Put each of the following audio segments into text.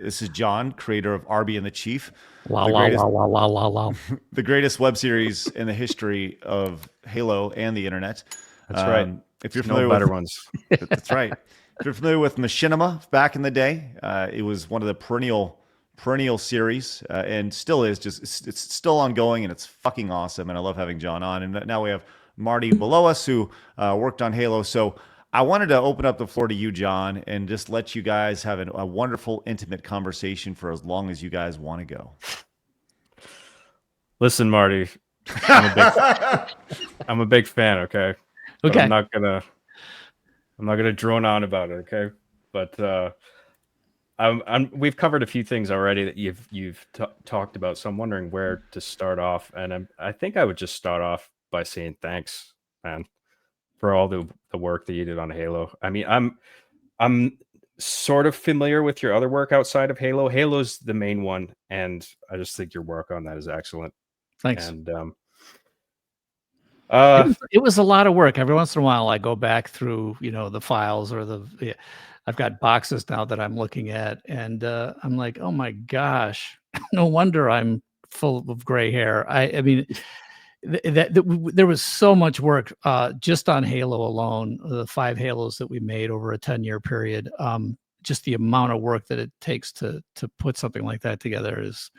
This is John, creator of Arby and the Chief, Wow, the wow, greatest, wow, wow, wow, wow, wow. the greatest web series in the history of Halo and the internet. That's right. If you're There's no familiar better with, ones. that's right. If you're familiar with Machinima back in the day, it was one of the perennial series, and still is. Just it's still ongoing, and it's fucking awesome. And I love having John on. And now we have Marty below us, who worked on Halo. So I wanted to open up the floor to you, John, and just let you guys have a wonderful, intimate conversation for as long as you guys want to go. Listen, Marty, I'm a big fan. Okay. But Okay. I'm not gonna drone on about it. Okay. But we've covered a few things already that you've talked about. So I'm wondering where to start off, and I think I would just start off by saying thanks, man, for all the work that you did on Halo. I mean, I'm sort of familiar with your other work outside of Halo. Halo's the main one, and I just think your work on that is excellent. Thanks. And it was a lot of work. Every once in a while, I go back through, the files or I've got boxes now that I'm looking at, and I'm like, oh my gosh, no wonder I'm full of gray hair. I mean, there was so much work just on Halo alone. The 5 Halos that we made over a 10-year period. Just the amount of work that it takes to put something like that together is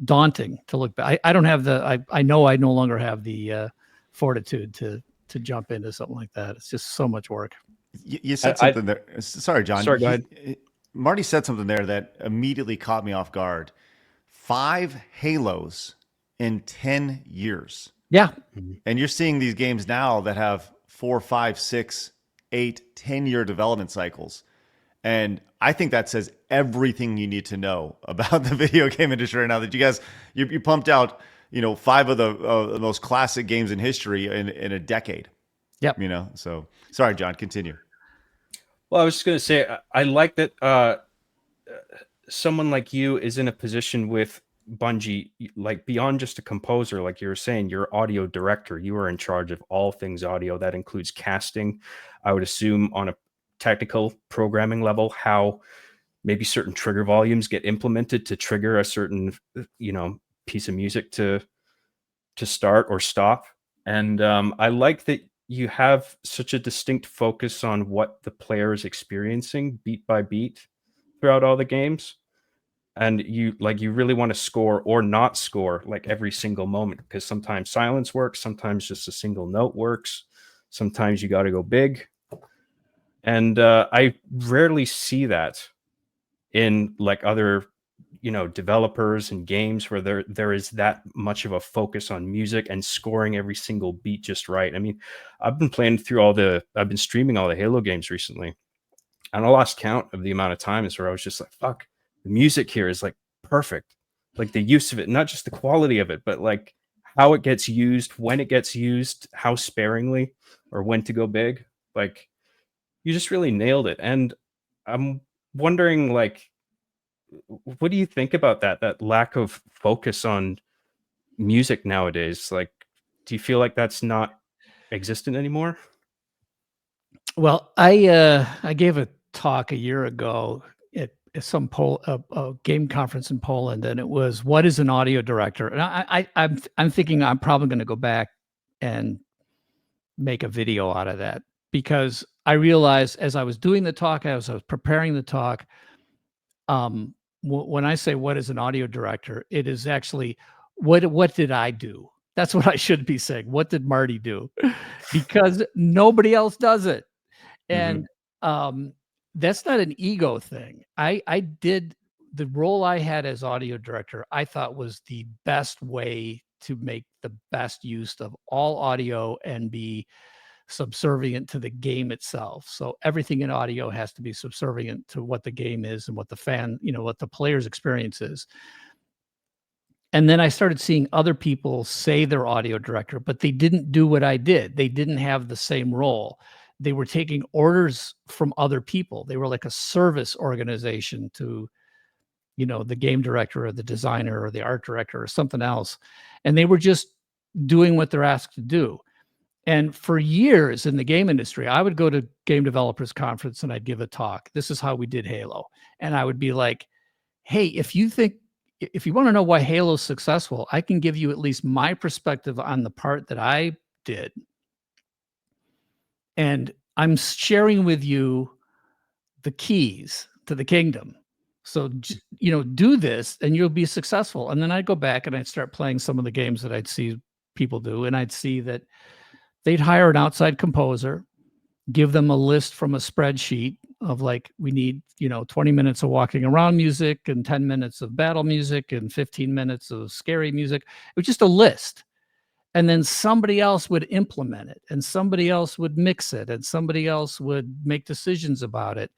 daunting to look back. I don't have I know I no longer have the fortitude to jump into something like that. It's just so much work. You said something there. Sorry, John. Sorry, go ahead. Marty said something there that immediately caught me off guard. 5 Halos in 10 years. Yeah. And you're seeing these games now that have 4, 5, 6, 8, 10-year development cycles. And I think that says everything you need to know about the video game industry right now. That you guys, you pumped out, 5 of the most classic games in history in a decade. Yep. So sorry, John, continue. Well, I was just going to say, I like that someone like you is in a position with Bungie, like beyond just a composer, like you were saying, you're audio director. You are in charge of all things audio. That includes casting, I would assume, on a technical programming level, how maybe certain trigger volumes get implemented to trigger a certain, piece of music to start or stop. And I like that you have such a distinct focus on what the player is experiencing beat by beat throughout all the games. And you really want to score or not score like every single moment, because sometimes silence works, sometimes just a single note works, sometimes you got to go big. And I rarely see that in like other developers and games where there is that much of a focus on music and scoring every single beat just right. I mean, I've been streaming all the Halo games recently, and I lost count of the amount of times where I was just like, fuck, the music here is like perfect. Like the use of it, not just the quality of it, but like how it gets used, when it gets used, how sparingly, or when to go big. Like you just really nailed it. And I'm wondering, like, what do you think about that lack of focus on music nowadays? Like, do you feel like that's not existent anymore? Well, I gave a talk a year ago at some a game conference in Poland, and it was, what is an audio director? And I'm thinking I'm probably going to go back and make a video out of that, because I realized as I was doing the talk, as I was preparing the talk, when I say what is an audio director, it is actually what did I do? That's what I should be saying. What did Marty do? Because nobody else does it. And that's not an ego thing. I did the role I had as audio director, I thought was the best way to make the best use of all audio and be subservient to the game itself. So everything in audio has to be subservient to what the game is and what the fan, what the player's experience is. And then I started seeing other people say they're audio director, but they didn't do what I did. They didn't have the same role. They were taking orders from other people. They were like a service organization to, the game director or the designer or the art director or something else. And they were just doing what they're asked to do. And for years in the game industry, I would go to game developers conference and I'd give a talk. This is how we did Halo. And I would be like, hey, if you want to know why Halo's successful, I can give you at least my perspective on the part that I did. And I'm sharing with you the keys to the kingdom. So, do this and you'll be successful. And then I'd go back and I'd start playing some of the games that I'd see people do. And I'd see that they'd hire an outside composer, give them a list from a spreadsheet of like, we need, 20 minutes of walking around music and 10 minutes of battle music and 15 minutes of scary music. It was just a list. And then somebody else would implement it and somebody else would mix it and somebody else would make decisions about it.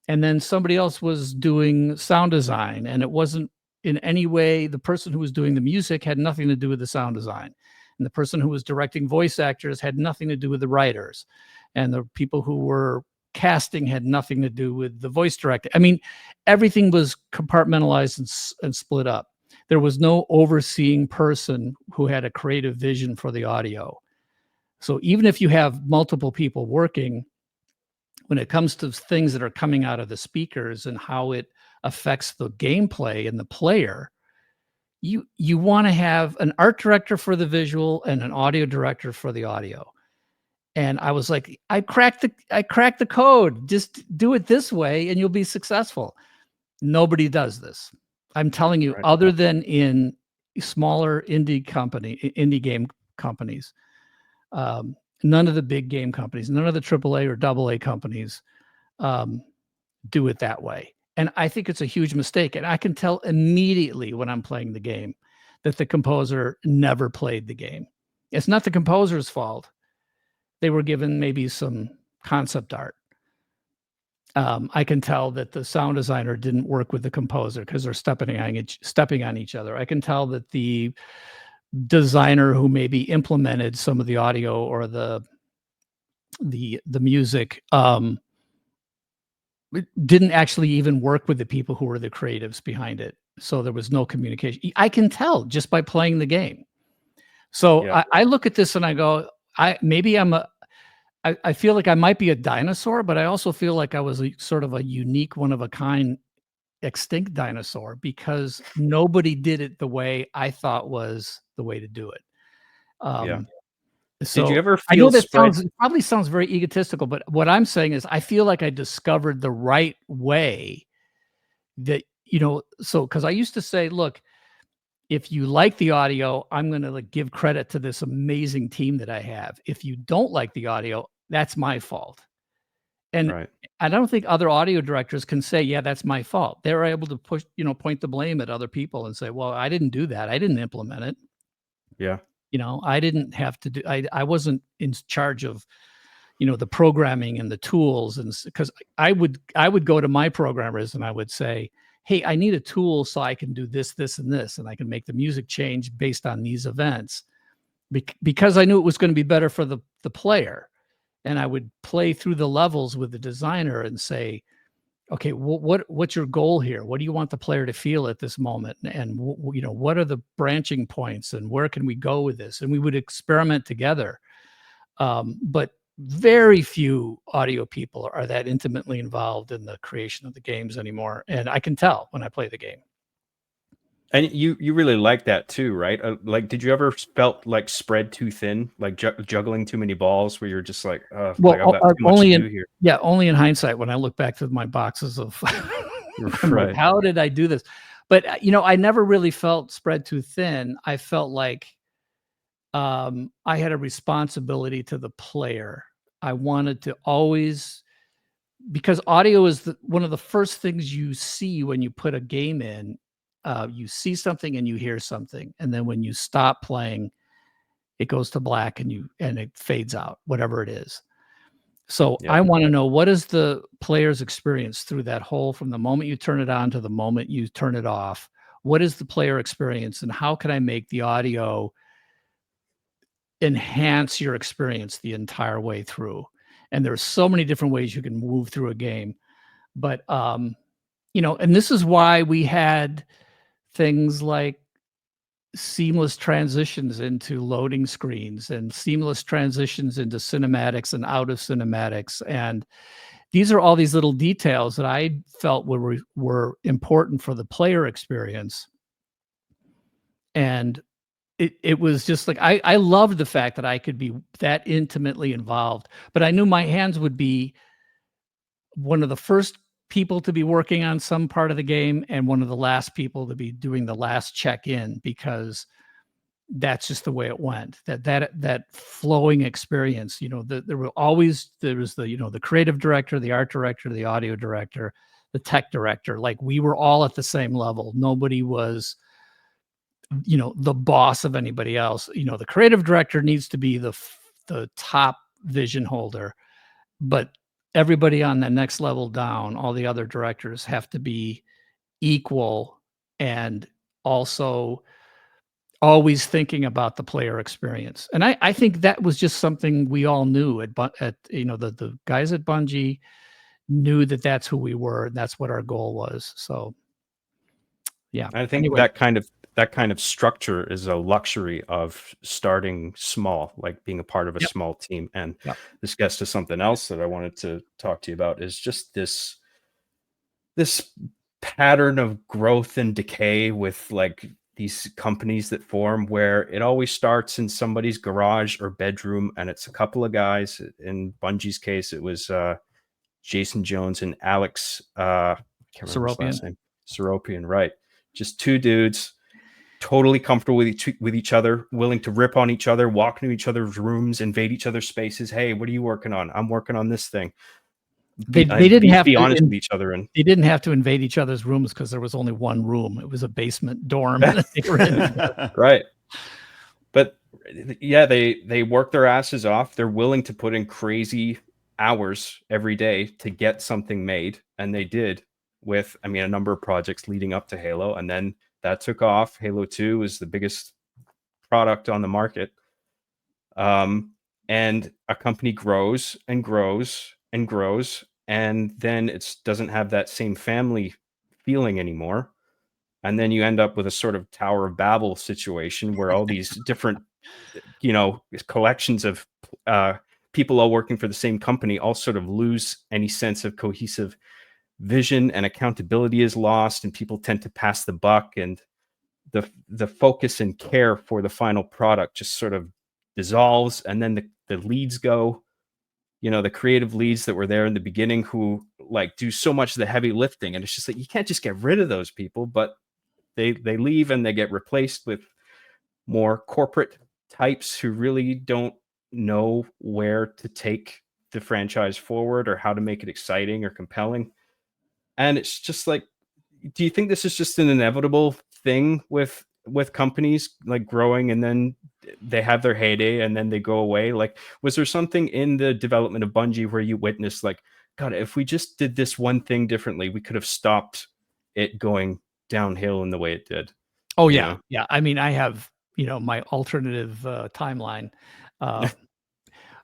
And then somebody else was doing sound design, and it wasn't in any way, the person who was doing the music had nothing to do with the sound design. And the person who was directing voice actors had nothing to do with the writers. And the people who were casting had nothing to do with the voice directing. I mean, everything was compartmentalized and split up. There was no overseeing person who had a creative vision for the audio. So even if you have multiple people working, when it comes to things that are coming out of the speakers and how it affects the gameplay and the player, you want to have an art director for the visual and an audio director for the audio. And I was like, I cracked the code. Just do it this way and you'll be successful. Nobody does this. I'm telling you, Right. other than in smaller indie game companies, none of the big game companies, none of the AAA or AA companies do it that way. And I think it's a huge mistake. And I can tell immediately when I'm playing the game that the composer never played the game. It's not the composer's fault. They were given maybe some concept art. I can tell that the sound designer didn't work with the composer because they're stepping on each other. I can tell that the designer who maybe implemented some of the audio or the music didn't actually even work with the people who were the creatives behind it. So there was no communication. I can tell just by playing the game. So Yeah. I look at this and I go, I feel like I might be a dinosaur, but I also feel like I was sort of a unique, one of a kind, extinct dinosaur because nobody did it the way I thought was the way to do it. Yeah. So Did you ever I know feel that spread? probably sounds very egotistical, but what I'm saying is I feel like I discovered the right way that, so because I used to say, look, if you like the audio, I'm going to give credit to this amazing team that I have. If you don't like the audio, that's my fault. And Right. I don't think other audio directors can say, yeah, that's my fault. They're able to point the blame at other people and say, well, I didn't do that. I didn't implement it. Yeah. I didn't have to do, I wasn't in charge of, the programming and the tools. And because I would go to my programmers and I would say, hey, I need a tool so I can do this, this, and this, and I can make the music change based on these events because I knew it was going to be better for the player. And I would play through the levels with the designer and say, okay, what's your goal here? What do you want the player to feel at this moment? And what are the branching points and where can we go with this? And we would experiment together. But very few audio people are that intimately involved in the creation of the games anymore. And I can tell when I play the game. And you really like that too, right? Like, did you ever felt like spread too thin, like juggling too many balls, where you're just like, Well, like I've got too much only to in do here? yeah, only in hindsight when I look back to my boxes of I'm like, Right. how did I do this? But I never really felt spread too thin. I felt like I had a responsibility to the player. I wanted to always, because audio is one of the first things you see when you put a game in. You see something and you hear something, and then when you stop playing, it goes to black and it fades out, whatever it is. So Yeah. I want to know, what is the player's experience through that whole, from the moment you turn it on to the moment you turn it off? What is the player experience, and how can I make the audio enhance your experience the entire way through? And there's so many different ways you can move through a game. But and this is why we had things like seamless transitions into loading screens and seamless transitions into cinematics and out of cinematics. And these are all these little details that I felt were important for the player experience. And it was just like, I loved the fact that I could be that intimately involved, but I knew my hands would be one of the first people to be working on some part of the game and one of the last people to be doing the last check-in, because that's just the way it went. That flowing experience, there was the creative director, the art director, the audio director, the tech director. Like, we were all at the same level. Nobody was, the boss of anybody else. The creative director needs to be the top vision holder, but everybody on the next level down, all the other directors have to be equal and also always thinking about the player experience. And I think that was just something we all knew the guys at Bungie knew that that's who we were. And that's what our goal was. So yeah. I think that kind of structure is a luxury of starting small, like being a part of a small team. And this gets to something else that I wanted to talk to you about, is just this pattern of growth and decay with like these companies that form, where it always starts in somebody's garage or bedroom, and it's a couple of guys. In Bungie's case, it was Jason Jones and Alex I can't remember his last name. Seropian, right? Just two dudes, totally comfortable with each other, willing to rip on each other, walk into each other's rooms, invade each other's spaces. Hey, what are you working on? I'm working on this thing. They didn't have to be honest with each other, and they didn't have to invade each other's rooms because there was only one room. It was a basement dorm. Right. But yeah, they work their asses off. They're willing to put in crazy hours every day to get something made, and they did with, a number of projects leading up to Halo, and then that took off. Halo 2 was the biggest product on the market. And a company grows and grows and grows, and then it doesn't have that same family feeling anymore. And then you end up with a sort of Tower of Babel situation where all these different, collections of people all working for the same company all sort of lose any sense of cohesive vision, and accountability is lost, and people tend to pass the buck, and the focus and care for the final product just sort of dissolves. And then the leads go, the creative leads that were there in the beginning, who like do so much of the heavy lifting, and it's just like, you can't just get rid of those people, but they leave and they get replaced with more corporate types who really don't know where to take the franchise forward or how to make it exciting or compelling. And it's just like, do you think this is just an inevitable thing with companies like growing, and then they have their heyday and then they go away? Like, was there something in the development of Bungie where you witnessed like, God, if we just did this one thing differently, we could have stopped it going downhill in the way it did? Oh yeah. Yeah. I have, my alternative timeline.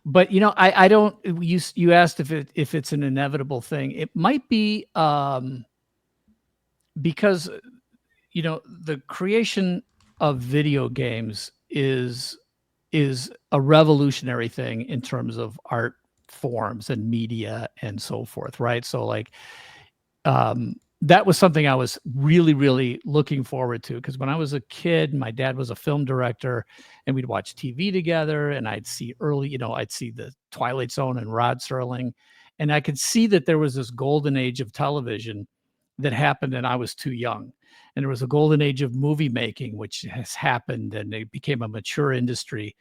But I don't. You asked if it's an inevitable thing. It might be because the creation of video games is a revolutionary thing in terms of art forms and media and so forth, right? So like that was something I was really, really looking forward to, because when I was a kid, my dad was a film director, and we'd watch TV together, and I'd see I'd see the Twilight Zone and Rod Serling, and I could see that there was this golden age of television that happened, and I was too young. And there was a golden age of movie making, which has happened, and it became a mature industry.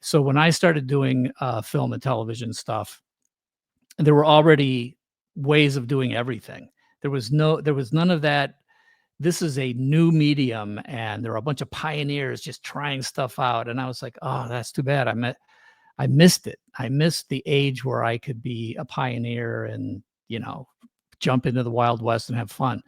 So when I started doing film and television stuff, there were already ways of doing everything. There was none of that. This is a new medium, and there are a bunch of pioneers just trying stuff out. And I was like, oh, that's too bad. I missed it. I missed the age where I could be a pioneer and, jump into the Wild West and have fun.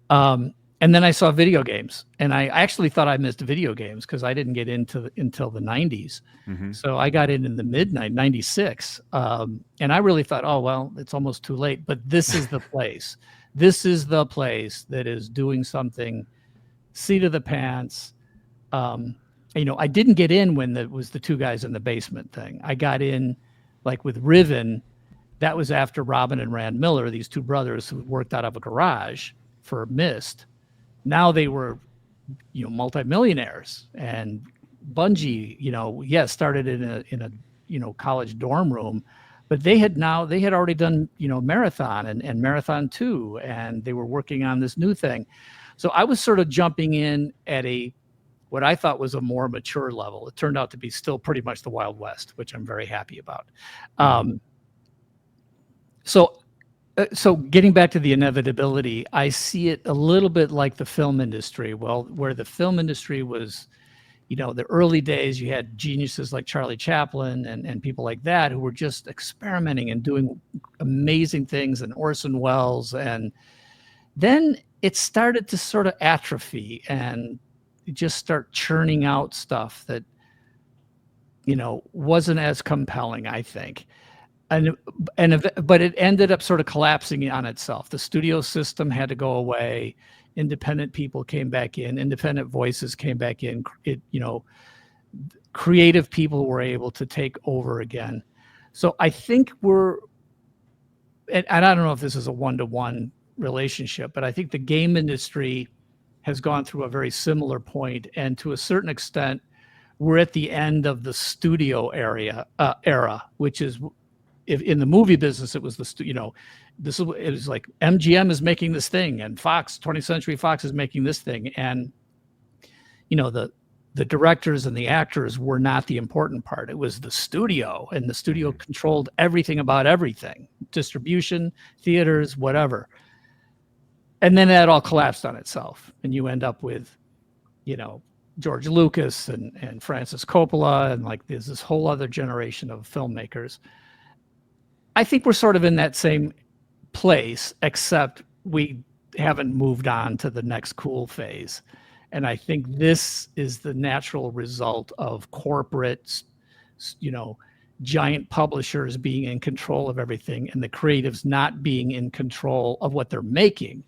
And then I saw video games, and I actually thought I missed video games because I didn't get into until the 90s. Mm-hmm. So I got in the midnight 96. And I really thought, oh, well, it's almost too late, but this is the place. This is the place that is doing something seat of the pants, I didn't get in when it was the two guys in the basement thing. I got in like with Riven. That was after Robin and Rand Miller, these two brothers who worked out of a garage for Myst. Now they were, multimillionaires, and Bungie, started in a college dorm room, but they had already done, Marathon and Marathon 2, and they were working on this new thing. So I was sort of jumping in at what I thought was a more mature level. It turned out to be still pretty much the Wild West, which I'm very happy about. So getting back to the inevitability, I see it a little bit like the film industry. Well, where the film industry was, the early days, you had geniuses like Charlie Chaplin and people like that who were just experimenting and doing amazing things, and Orson Welles. And then it started to sort of atrophy and just start churning out stuff that, wasn't as compelling, I think. But it ended up sort of collapsing on itself. The studio system had to go away. Independent people came back in. Independent voices came back in. Creative people were able to take over again. So I think and I don't know if this is a one-to-one relationship, but I think the game industry has gone through a very similar point, and to a certain extent, we're at the end of the studio era, which is. If in the movie business, it was it was like MGM is making this thing, and 20th Century Fox is making this thing, and the directors and the actors were not the important part. It was the studio, and the studio controlled everything about everything, distribution, theaters, whatever. And then that all collapsed on itself, and you end up with, George Lucas and Francis Coppola, and like there's this whole other generation of filmmakers. I think we're sort of in that same place, except we haven't moved on to the next cool phase. And I think this is the natural result of corporate, giant publishers being in control of everything, and the creatives not being in control of what they're making.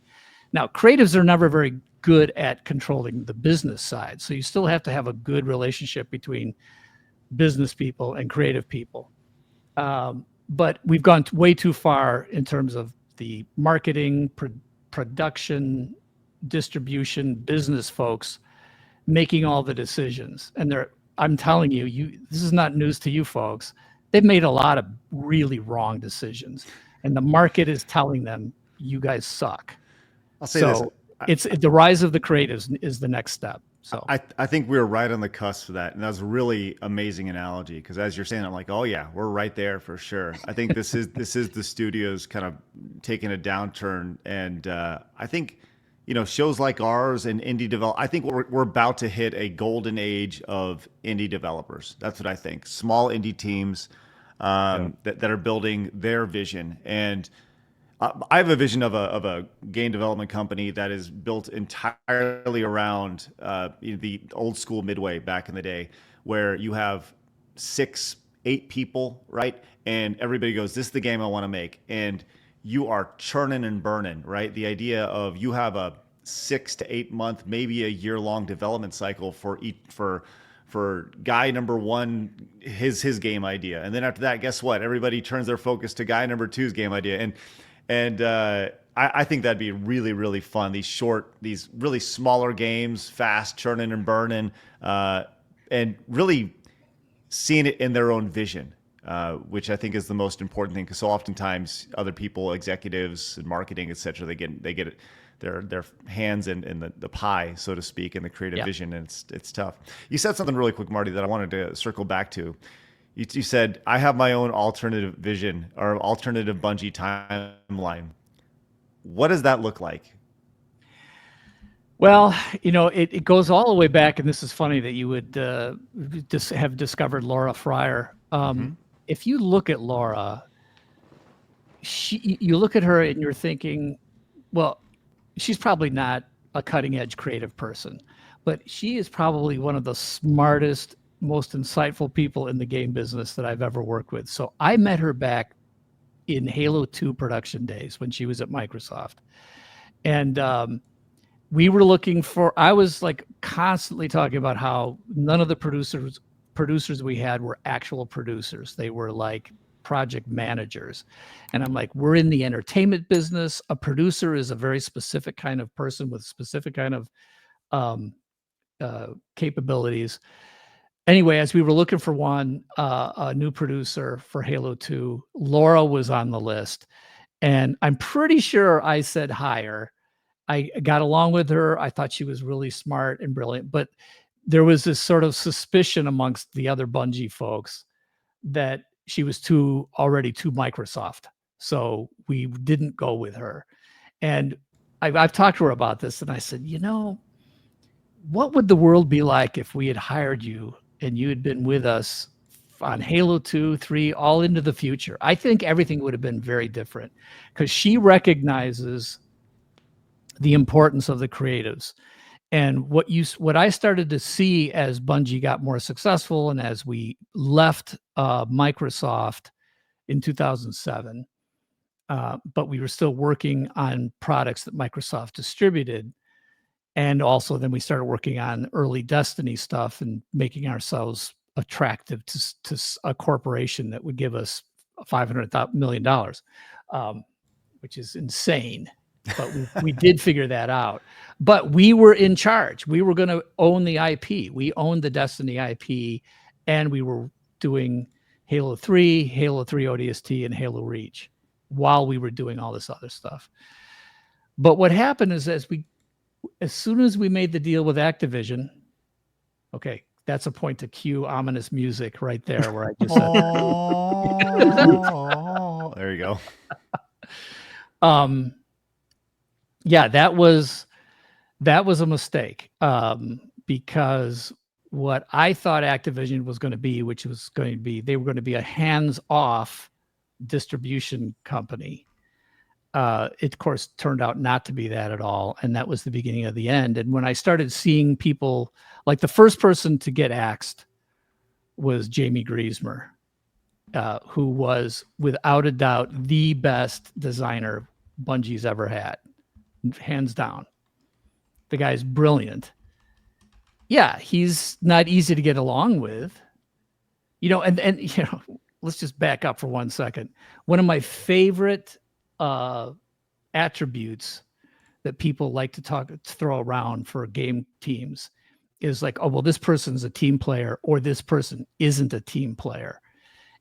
Now, creatives are never very good at controlling the business side. So you still have to have a good relationship between business people and creative people. But we've gone way too far in terms of the marketing, production, distribution, business folks making all the decisions. And I'm telling you, this is not news to you folks. They've made a lot of really wrong decisions, and the market is telling them, you guys suck. I'll say this. It's the rise of the creatives is the next step. So I think we were right on the cusp of that, and that was a really amazing analogy, because as you're saying, I'm like, oh yeah, we're right there for sure. I think this is the studios kind of taking a downturn, and I think shows like ours and indie develop. I think we're about to hit a golden age of indie developers. That's what I think. Small indie teams that are building their vision. And I have a vision of a game development company that is built entirely around the old school Midway back in the day, where you have 6-8 people, right? And everybody goes, this is the game I want to make. And you are churning and burning, right? The idea of you have a 6 to 8 month, maybe a year-long development cycle for guy number one, his game idea. And then after that, guess what? Everybody turns their focus to guy number two's game idea. And I think that'd be really, really fun. These really smaller games, fast churning and burning, and really seeing it in their own vision, which I think is the most important thing. Because so oftentimes other people, executives and marketing, et cetera, they get it, their hands in the pie, so to speak, in the creative vision, and it's tough. You said something really quick, Marty, that I wanted to circle back to. You said, I have my own alternative vision or alternative Bungie timeline. What does that look like? Well, it goes all the way back, and this is funny that you would just have discovered Laura Fryer. If you look at Laura, you look at her and you're thinking, well, she's probably not a cutting edge creative person, but she is probably one of the smartest, most insightful people in the game business that I've ever worked with. So I met her back in Halo 2 production days when she was at Microsoft. And we were looking for, I was like constantly talking about how none of the producers we had were actual producers. They were like project managers. And I'm like, we're in the entertainment business. A producer is a very specific kind of person with specific kind of capabilities. Anyway, as we were looking for a new producer for Halo 2, Laura was on the list. And I'm pretty sure I said hire. I got along with her. I thought she was really smart and brilliant, but there was this sort of suspicion amongst the other Bungie folks that she was already too Microsoft. So we didn't go with her. And I've talked to her about this, and I said, what would the world be like if we had hired you and you had been with us on Halo 2, 3, all into the future? I think everything would have been very different, because she recognizes the importance of the creatives. And what I started to see as Bungie got more successful and as we left Microsoft in 2007, but we were still working on products that Microsoft distributed. And also then we started working on early Destiny stuff and making ourselves attractive to a corporation that would give us $500 million, which is insane. But we did figure that out. But we were in charge. We were going to own the IP. We owned the Destiny IP, and we were doing Halo 3, Halo 3 ODST, and Halo Reach while we were doing all this other stuff. But what happened is as soon as we made the deal with Activision, okay, that's a point to cue ominous music right there where I just said, there you go. Yeah, that was a mistake, because what I thought Activision was going to be, they were going to be a hands-off distribution company. It, of course, turned out not to be that at all, and that was the beginning of the end. And when I started seeing people, like the first person to get axed was Jamie Griesmer, who was without a doubt the best designer Bungie's ever had. Hands down. The guy's brilliant. Yeah, he's not easy to get along with. And let's just back up for 1 second. One of my favorite attributes that people like to throw around for game teams is like, oh, well, this person's a team player, or this person isn't a team player.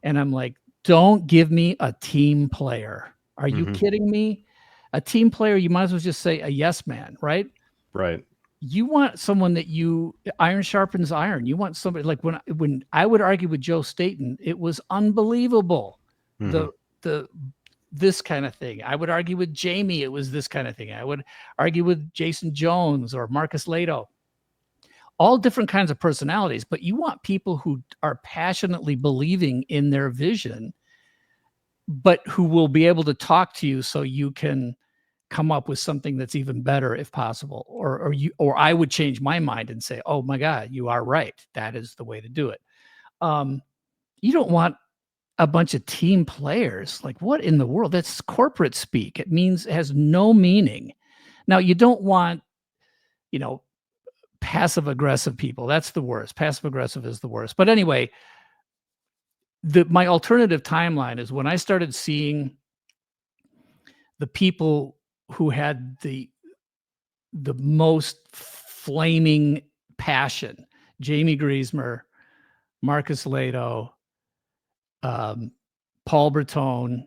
And I'm like, don't give me a team player. Are you kidding me? A team player, you might as well just say a yes man, right? Right. You want someone iron sharpens iron. You want somebody like when I would argue with Joe Staten, it was unbelievable. This kind of thing. I would argue with Jamie, it was this kind of thing. I would argue with Jason Jones or Marcus Lato. All different kinds of personalities, but you want people who are passionately believing in their vision, but who will be able to talk to you so you can come up with something that's even better if possible. Or I would change my mind and say, oh my God, you are right. That is the way to do it. You don't want a bunch of team players. Like, what in the world? That's corporate speak. It has no meaning. Now, you don't want, passive aggressive people. That's the worst. Passive aggressive is the worst. But anyway, my alternative timeline is when I started seeing the people who had the most flaming passion: Jamie Griesmer, Marcus Lato, Paul Bertone,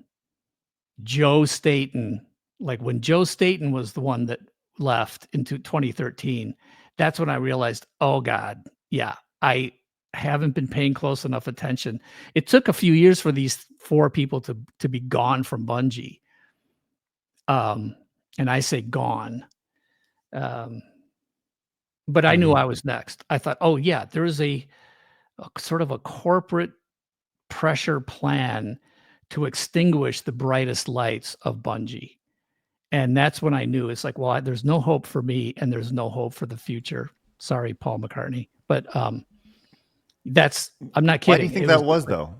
Joe Staten. Like when Joe Staten was the one that left into 2013, that's when I realized, oh God, yeah, I haven't been paying close enough attention. It took a few years for these 4 people to be gone from Bungie. And I say gone. But I knew I was next. I thought, oh yeah, there is a sort of a corporate pressure plan to extinguish the brightest lights of Bungie. And that's when I knew it's like, well, there's no hope for me and there's no hope for the future. Sorry, Paul McCartney. But I'm not kidding. Why do you think that was though?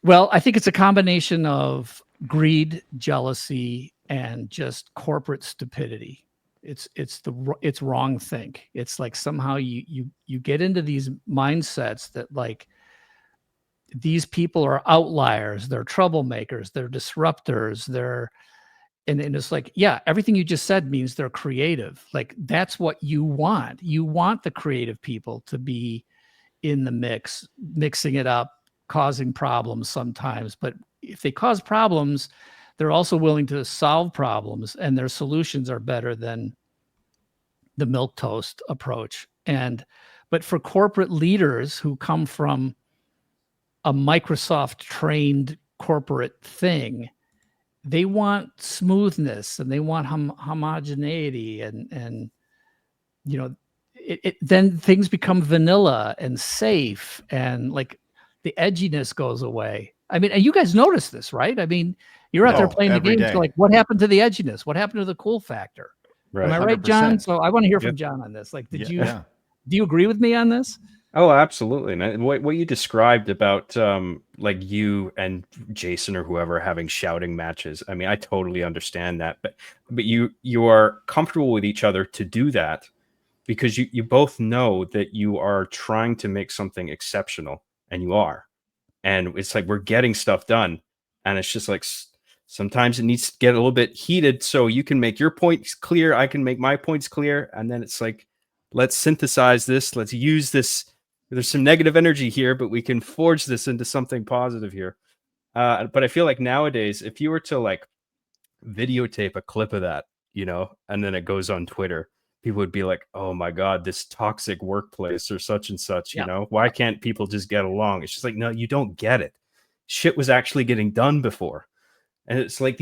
Well, I think it's a combination of greed, jealousy, and just corporate stupidity. It's wrong think. It's like somehow you get into these mindsets that like these people are outliers, they're troublemakers, they're disruptors, and it's like, yeah, everything you just said means they're creative. Like that's what you want. You want the creative people to be in the mix, mixing it up, causing problems sometimes. But if they cause problems, they're also willing to solve problems, and their solutions are better than the milquetoast approach. But for corporate leaders who come from a Microsoft trained corporate thing, they want smoothness and they want homogeneity, and then things become vanilla and safe, and like the edginess goes away. I mean, and you guys notice this, right? I mean, you're out there playing the games. Like, what happened to the edginess? What happened to the cool factor? Right. Am I right, 100%. John? So I want to hear from John on this. Like, do you agree with me on this? Oh, absolutely. And what you described about like you and Jason or whoever having shouting matches, I mean, I totally understand that. But you are comfortable with each other to do that because you both know that you are trying to make something exceptional, and you are. And it's like we're getting stuff done. And it's just like sometimes it needs to get a little bit heated so you can make your points clear, I can make my points clear. And then it's like, let's synthesize this. Let's use this. There's some negative energy here, but we can forge this into something positive here. But I feel like nowadays, if you were to like videotape a clip of that, and then it goes on Twitter, people would be like, oh my God, this toxic workplace or such and such, why can't people just get along? It's just like, no, you don't get it. Shit was actually getting done before. And it's like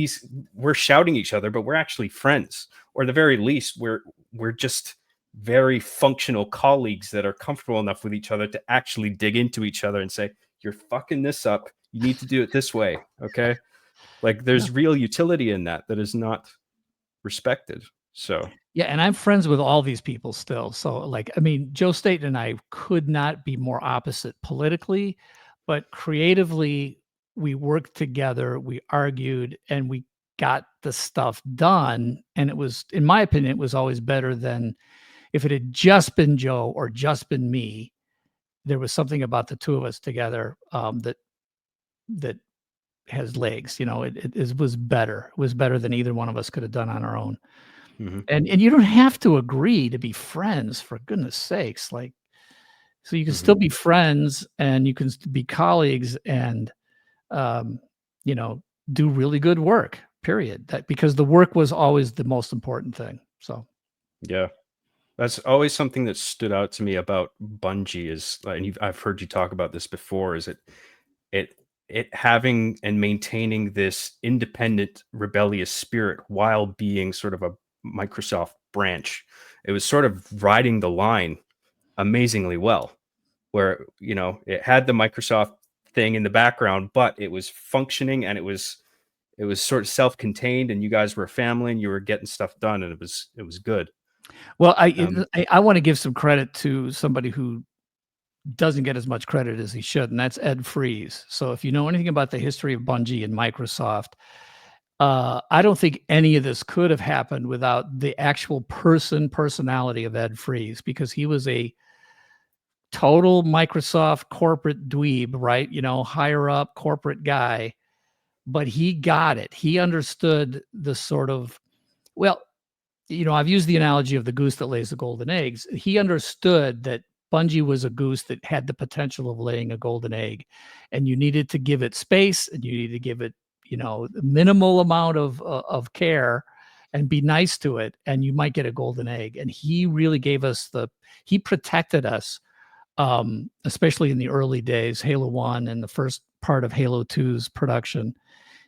we're shouting each other, but we're actually friends, or at the very least, we're just very functional colleagues that are comfortable enough with each other to actually dig into each other and say, you're fucking this up. You need to do it this way. Okay. Like there's real utility in that is not respected. So yeah, and I'm friends with all these people still. So like, I mean, Joe Staten and I could not be more opposite politically, but creatively we worked together, we argued, and we got the stuff done. And it was, in my opinion, it was always better than if it had just been Joe or just been me. There was something about the two of us together that has legs. It was better. It was better than either one of us could have done on our own. Mm-hmm. And you don't have to agree to be friends, for goodness sakes. Like, so you can still be friends, and you can be colleagues, and do really good work. Period. Because the work was always the most important thing. So, yeah. That's always something that stood out to me about Bungie is, and I've heard you talk about this before, is it having and maintaining this independent, rebellious spirit while being sort of a Microsoft branch. It was sort of riding the line amazingly well, where, it had the Microsoft thing in the background, but it was functioning, and it was sort of self-contained, and you guys were a family, and you were getting stuff done, and it was good. Well, I want to give some credit to somebody who doesn't get as much credit as he should, and that's Ed Freeze. So if you know anything about the history of Bungie and Microsoft, I don't think any of this could have happened without the actual personality of Ed Freeze, because he was a total Microsoft corporate dweeb, right? Higher up corporate guy, but he got it. He understood the sort of, I've used the analogy of the goose that lays the golden eggs. He understood that Bungie was a goose that had the potential of laying a golden egg, and you needed to give it space, and you needed to give it, minimal amount of care, and be nice to it, and you might get a golden egg. And he really gave us he protected us, especially in the early days, Halo 1 and the first part of Halo 2's production.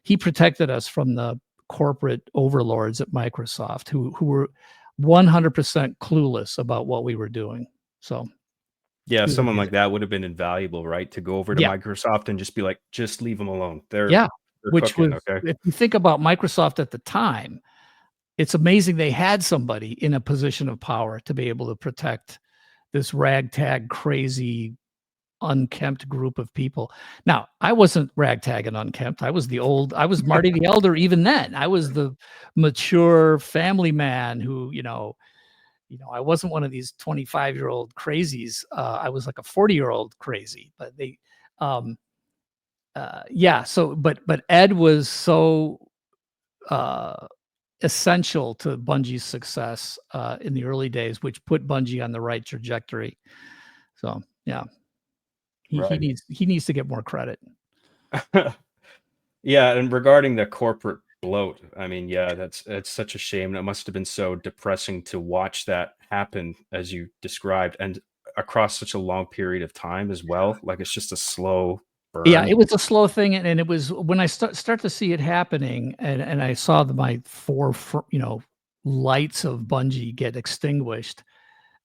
He protected us from the corporate overlords at Microsoft who were 100% clueless about what we were doing. So yeah, someone like that would have been invaluable, right? To go over to Microsoft and just be like, just leave them alone. They're which cooking, was, okay? If you think about Microsoft at the time, it's amazing they had somebody in a position of power to be able to protect this ragtag, crazy unkempt group of people. Now, I wasn't ragtag and unkempt. I was Marty the Elder even then. I was the mature family man who, I wasn't one of these 25-year-old crazies. I was like a 40-year-old crazy, but but Ed was so essential to Bungie's success in the early days, which put Bungie on the right trajectory. So yeah, he needs to get more credit. Yeah, and regarding the corporate bloat, I mean, yeah, it's such a shame. It must have been so depressing to watch that happen as you described, and across such a long period of time as well. Like it's just a slow burn. Yeah, it was a slow thing, and it was when I start to see it happening, and I saw my four lights of Bungie get extinguished.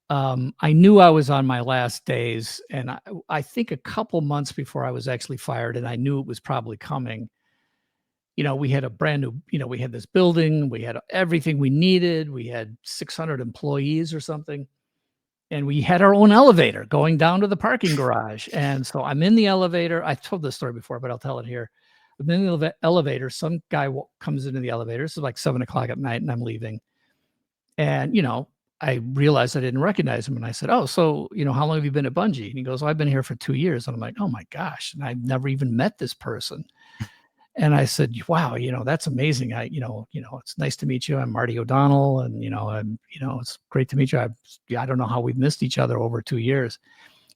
I knew I was on my last days, and I think a couple months before I was actually fired, and I knew it was probably coming. We had a brand new, we had this building, we had everything we needed, we had 600 employees or something, and we had our own elevator going down to the parking garage. And so I'm in the elevator. I told this story before, but I'll tell it here. I'm in the elevator. Some guy comes into the elevator. This is like 7:00 at night, and I'm leaving. And, I realized I didn't recognize him. And I said, "Oh, so, how long have you been at Bungie?" And he goes, "I've been here for 2 years." And I'm like, "Oh my gosh." And I've never even met this person. And I said, "Wow, that's amazing. It's nice to meet you. I'm Marty O'Donnell. And, it's great to meet you. I don't know how we've missed each other over 2 years."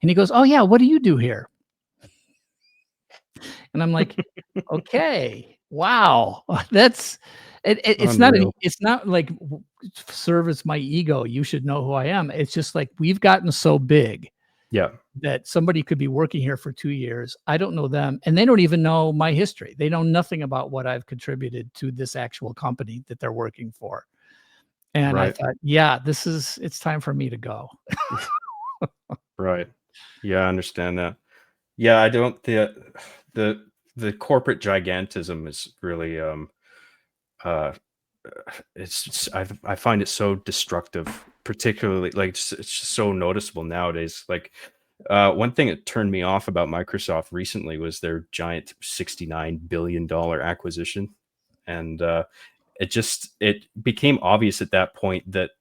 And he goes, "Oh yeah, what do you do here?" And I'm like, "Okay, wow, it's not like service my ego. You should know who I am." It's just like we've gotten so big. Yeah. That somebody could be working here for 2 years. I don't know them, and they don't even know my history. They know nothing about what I've contributed to this actual company that they're working for. And I thought, yeah, it's time for me to go. Right. Yeah, I understand that. Yeah, I don't the corporate gigantism is really I find it so destructive, particularly like it's just so noticeable nowadays. Like one thing that turned me off about Microsoft recently was their giant $69 billion acquisition. And it became obvious at that point that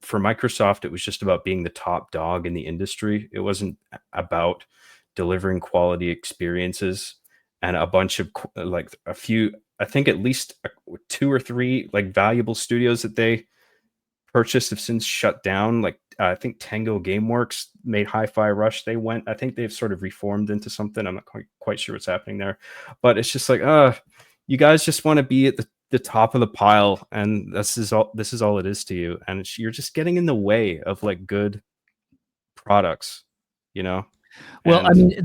for Microsoft, it was just about being the top dog in the industry. It wasn't about delivering quality experiences and a bunch of like a few, I think at least 2 or 3 like valuable studios that they purchased have since shut down. Like I think Tango Gameworks made Hi-Fi Rush. I think they've sort of reformed into something. I'm not quite sure what's happening there, but it's just like, you guys just want to be at the top of the pile, and this is all it is to you, and you're just getting in the way of like good products, Well, I mean,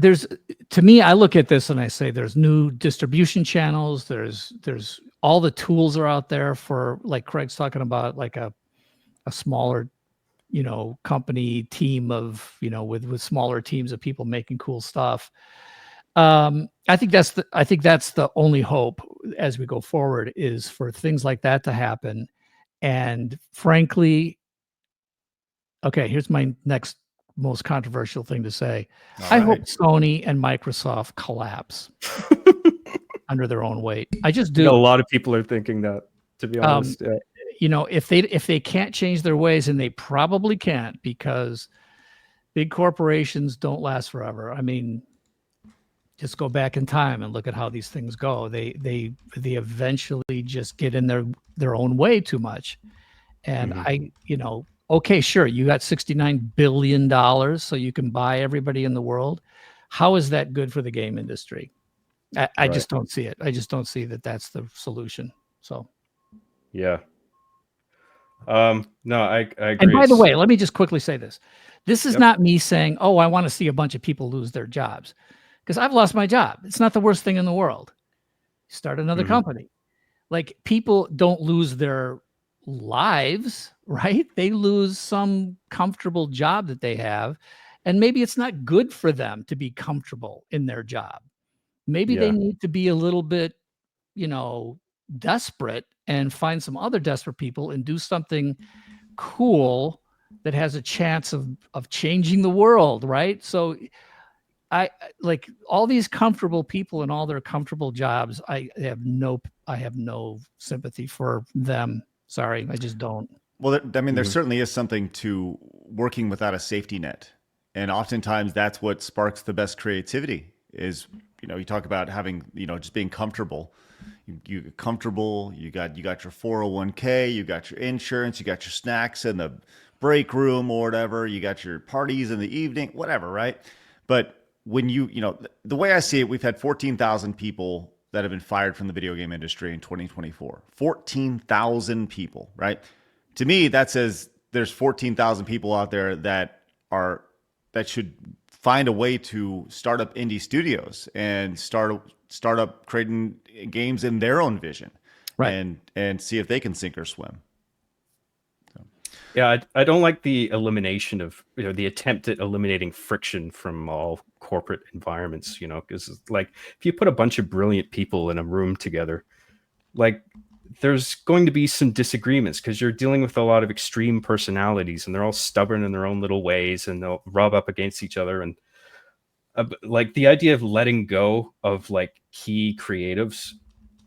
to me, I look at this and I say there's new distribution channels. There's all the tools are out there for, like Craig's talking about, like a smaller, company team of, with smaller teams of people making cool stuff. I think that's the only hope as we go forward, is for things like that to happen. And frankly, okay, here's my next most controversial thing to say. I hope Sony and Microsoft collapse under their own weight. I just do. A lot of people are thinking that, to be honest. If they can't change their ways, and they probably can't, because big corporations don't last forever. I mean, just go back in time and look at how these things go. They eventually just get in their own way too much. And okay, sure, you got $69 billion, so you can buy everybody in the world. How is that good for the game industry? I just don't see it. I just don't see that that's the solution. So, yeah. No, I agree. And by the way, let me just quickly say this. This is not me saying, "Oh, I want to see a bunch of people lose their jobs," because I've lost my job. It's not the worst thing in the world. Start another company. Like, people don't lose their lives, right? They lose some comfortable job that they have, and maybe it's not good for them to be comfortable in their job. Maybe they need to be a little bit, desperate, and find some other desperate people and do something cool that has a chance of changing the world, right? So like all these comfortable people and all their comfortable jobs. I have no sympathy for them. Sorry, I just don't. Well, I mean, there certainly is something to working without a safety net. And oftentimes that's what sparks the best creativity is, you talk about having, just being comfortable. You get comfortable, you got your 401k, you got your insurance, you got your snacks in the break room or whatever, you got your parties in the evening, whatever, right? But when the way I see it, we've had 14,000 people that have been fired from the video game industry in 2024. 14,000 people, right? To me, that says there's 14,000 people out there that should find a way to start up indie studios and start up creating games in their own vision, right? And see if they can sink or swim. So. Yeah, I don't like the elimination of the attempt at eliminating friction from all corporate environments. Because like if you put a bunch of brilliant people in a room together, like there's going to be some disagreements because you're dealing with a lot of extreme personalities and they're all stubborn in their own little ways and they'll rub up against each other. And like the idea of letting go of like key creatives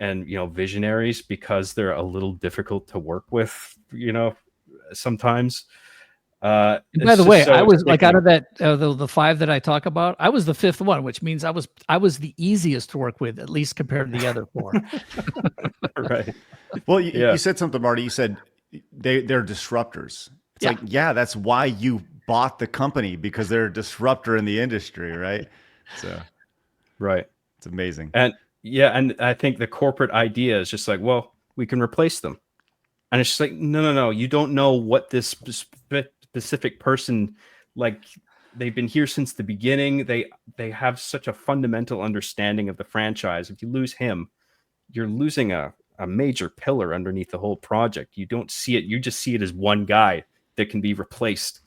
and, visionaries because they're a little difficult to work with, sometimes. By the way, I was like out of that the 5 that I talk about, I was the 5th one, which means I was the easiest to work with, at least compared to the other 4. Right. Well, you said something, Marty. You said they're disruptors. It's like, that's why you bought the company, because they're a disruptor in the industry, right? So, right. It's amazing. And I think the corporate idea is just like, well, we can replace them. And it's just like, no. You don't know what this specific person, like they've been here since the beginning. They have such a fundamental understanding of the franchise. If you lose him, you're losing a major pillar underneath the whole project. You don't see it. You just see it as one guy that can be replaced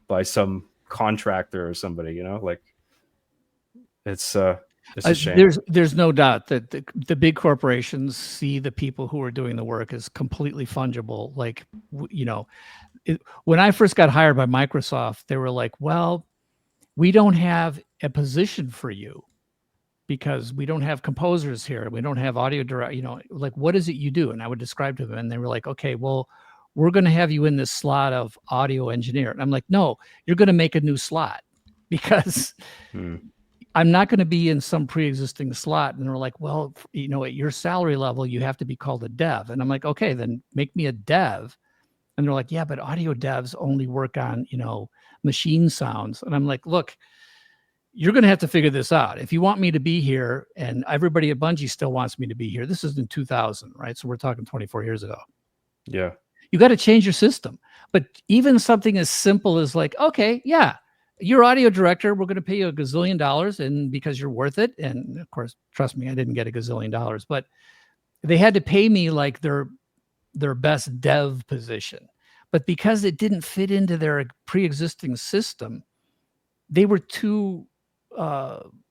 by some contractor or somebody, like it's a shame. There's no doubt that the big corporations see the people who are doing the work as completely fungible. Like, when I first got hired by Microsoft, they were like, well, we don't have a position for you because we don't have composers here. We don't have audio direct, like, what is it you do? And I would describe to them and they were like, okay, well, we're going to have you in this slot of audio engineer. And I'm like, no, you're going to make a new slot because I'm not going to be in some pre-existing slot. And they're like, well, at your salary level, you have to be called a dev. And I'm like, okay, then make me a dev. And they're like, yeah, but audio devs only work on, machine sounds. And I'm like, look, you're going to have to figure this out. If you want me to be here, and everybody at Bungie still wants me to be here, this is in 2000, right? So we're talking 24 years ago. Yeah. You got to change your system. But even something as simple as like, okay, yeah, you're audio director, we're going to pay you $1 gazillion, and because you're worth it. And of course, trust me, I didn't get $1 gazillion, but they had to pay me like their best dev position. But because it didn't fit into their pre-existing system, they were too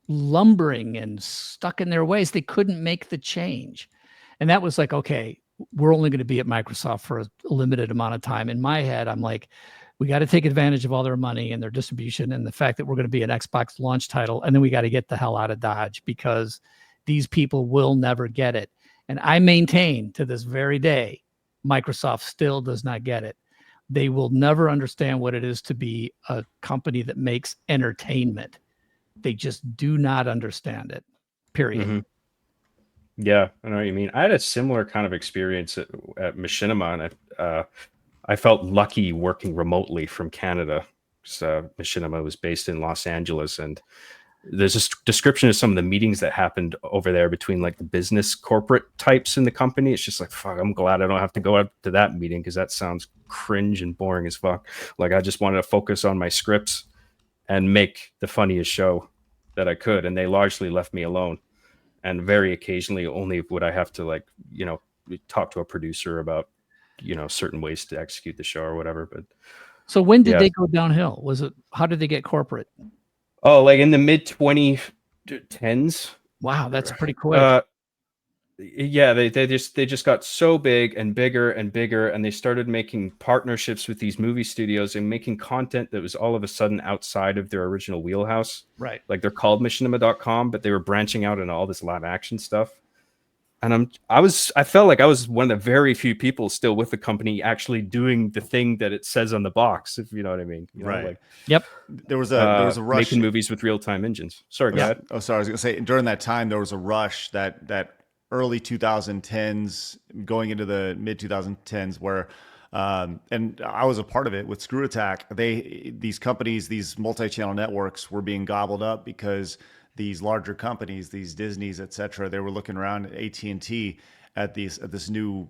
lumbering and stuck in their ways. They couldn't make the change. And that was like, okay, we're only going to be at Microsoft for a limited amount of time. In my head, I'm like, we got to take advantage of all their money and their distribution and the fact that we're going to be an Xbox launch title. And then we got to get the hell out of Dodge because these people will never get it. And I maintain to this very day, Microsoft still does not get it. They will never understand what it is to be a company that makes entertainment. They just do not understand it, period. Mm-hmm. Yeah, I know what you mean. I had a similar kind of experience at Machinima, and I felt lucky working remotely from Canada. So Machinima was based in Los Angeles, and there's a description of some of the meetings that happened over there between like the business corporate types in the company. It's just like, fuck, I'm glad I don't have to go up to that meeting because that sounds cringe and boring as fuck. Like I just wanted to focus on my scripts and make the funniest show that I could. And they largely left me alone. And very occasionally only would I have to like, talk to a producer about, certain ways to execute the show or whatever. But so when did they go downhill? How did they get corporate? Oh, like in the mid 2010s. Wow, that's pretty quick. Yeah, they just got so big and bigger and bigger, and they started making partnerships with these movie studios and making content that was all of a sudden outside of their original wheelhouse. Right. Like they're called machinima.com, but they were branching out into all this live action stuff. And I felt like I was one of the very few people still with the company actually doing the thing that it says on the box, if you know what I mean. You know, Right. like Yep. There was a rush making movies with real-time engines. Sorry, go ahead. Oh, sorry. I was going to say during that time there was a rush that early 2010s going into the mid 2010s where and I was a part of it with Screw Attack. These companies, these multi-channel networks were being gobbled up because these larger companies, these Disneys, et cetera, they were looking around at AT&T at this new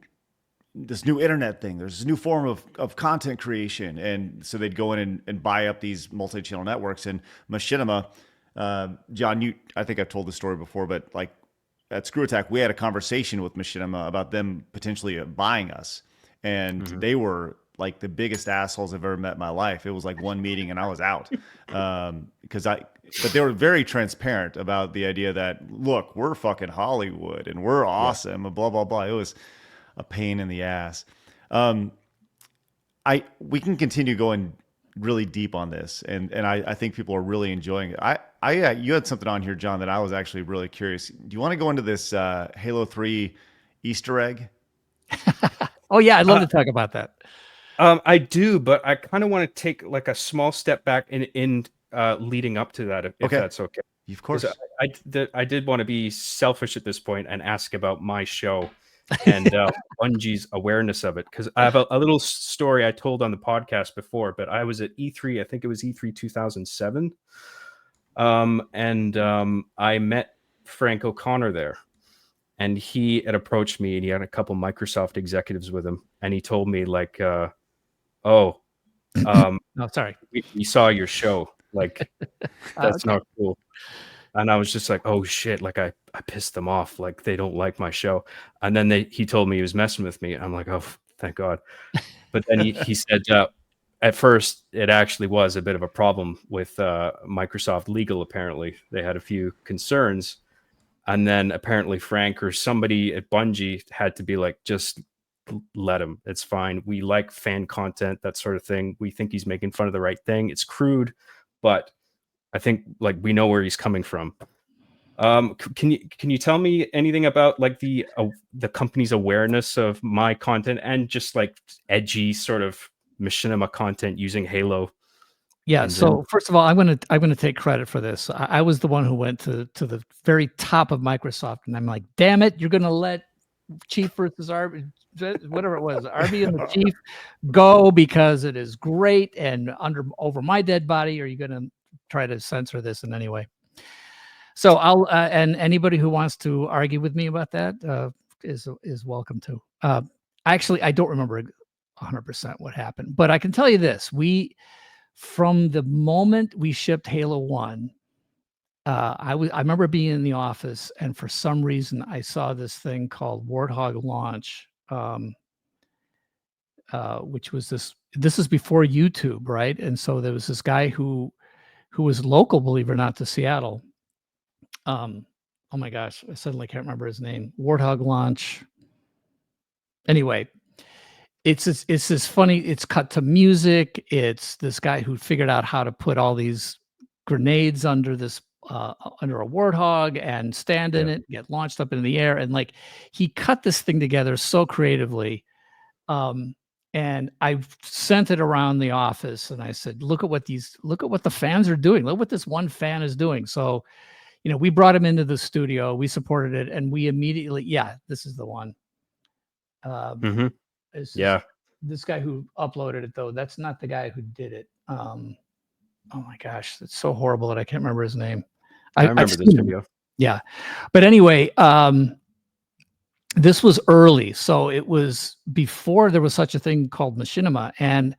internet thing. There's this new form of content creation. And so they'd go in and buy up these multi-channel networks. And Machinima, John, I think I've told the story before, but like at Screw Attack, we had a conversation with Machinima about them potentially buying us. And they were like the biggest assholes I've ever met in my life. It was like one meeting and I was out. But they were very transparent about the idea that, look, we're fucking Hollywood and we're awesome and blah, blah, blah. It was a pain in the ass. We can continue going really deep on this, and I think people are really enjoying it. You had something on here, John, that I was actually really curious. Do you want to go into this Halo 3 Easter egg? Oh yeah, I'd love to talk about that. I do, but I kind of want to take like a small step back in leading up to that, if that's okay. Of course. I did want to be selfish at this point and ask about my show and Bungie's awareness of it, because I have a little story I told on the podcast before, but I was at E3, I think it was E3 2007, and I met Frank O'Connor there, and he had approached me, and he had a couple Microsoft executives with him, and he told me like, oh, sorry, we saw your show, like that's okay. not cool. And I was just like, oh shit, like I pissed them off, like they don't like my show. And then he told me he was messing with me. I'm like, oh, thank God. But then he said, at first it actually was a bit of a problem with Microsoft legal. Apparently they had a few concerns. And then apparently Frank or somebody at Bungie had to be like, just let him. It's fine. We like fan content, that sort of thing. We think he's making fun of the right thing. It's crude, but I think like we know where he's coming from. Can you tell me anything about like the company's awareness of my content and just like edgy sort of machinima content using Halo? Yeah. So first of all, I'm gonna take credit for this. I was the one who went to the very top of Microsoft, and I'm like, damn it, you're gonna let Chief versus RB, whatever it was, RB and the Chief go because it is great and over my dead body. Are you gonna try to censor this in any way? So I'll and anybody who wants to argue with me about that is welcome to. Actually, I don't remember 100% what happened, but I can tell you this: from the moment we shipped Halo 1, I remember being in the office, and for some reason I saw this thing called Warthog Launch, which was this is before YouTube, right? And so there was this guy who was local, believe it or not, to Seattle. Oh my gosh, I suddenly can't remember his name. Warthog Launch. Anyway, it's this funny. It's cut to music. It's this guy who figured out how to put all these grenades under under a Warthog and stand in it, get launched up in the air, and like he cut this thing together so creatively. And I sent it around the office, and I said, look at what the fans are doing. Look what this one fan is doing. So, we brought him into the studio, we supported it, and we immediately, this is the one. This guy who uploaded it, though, that's not the guy who did it. Oh my gosh, it's so horrible that I can't remember his name. I remember this video. Yeah. But anyway, this was early. So it was before there was such a thing called machinima. And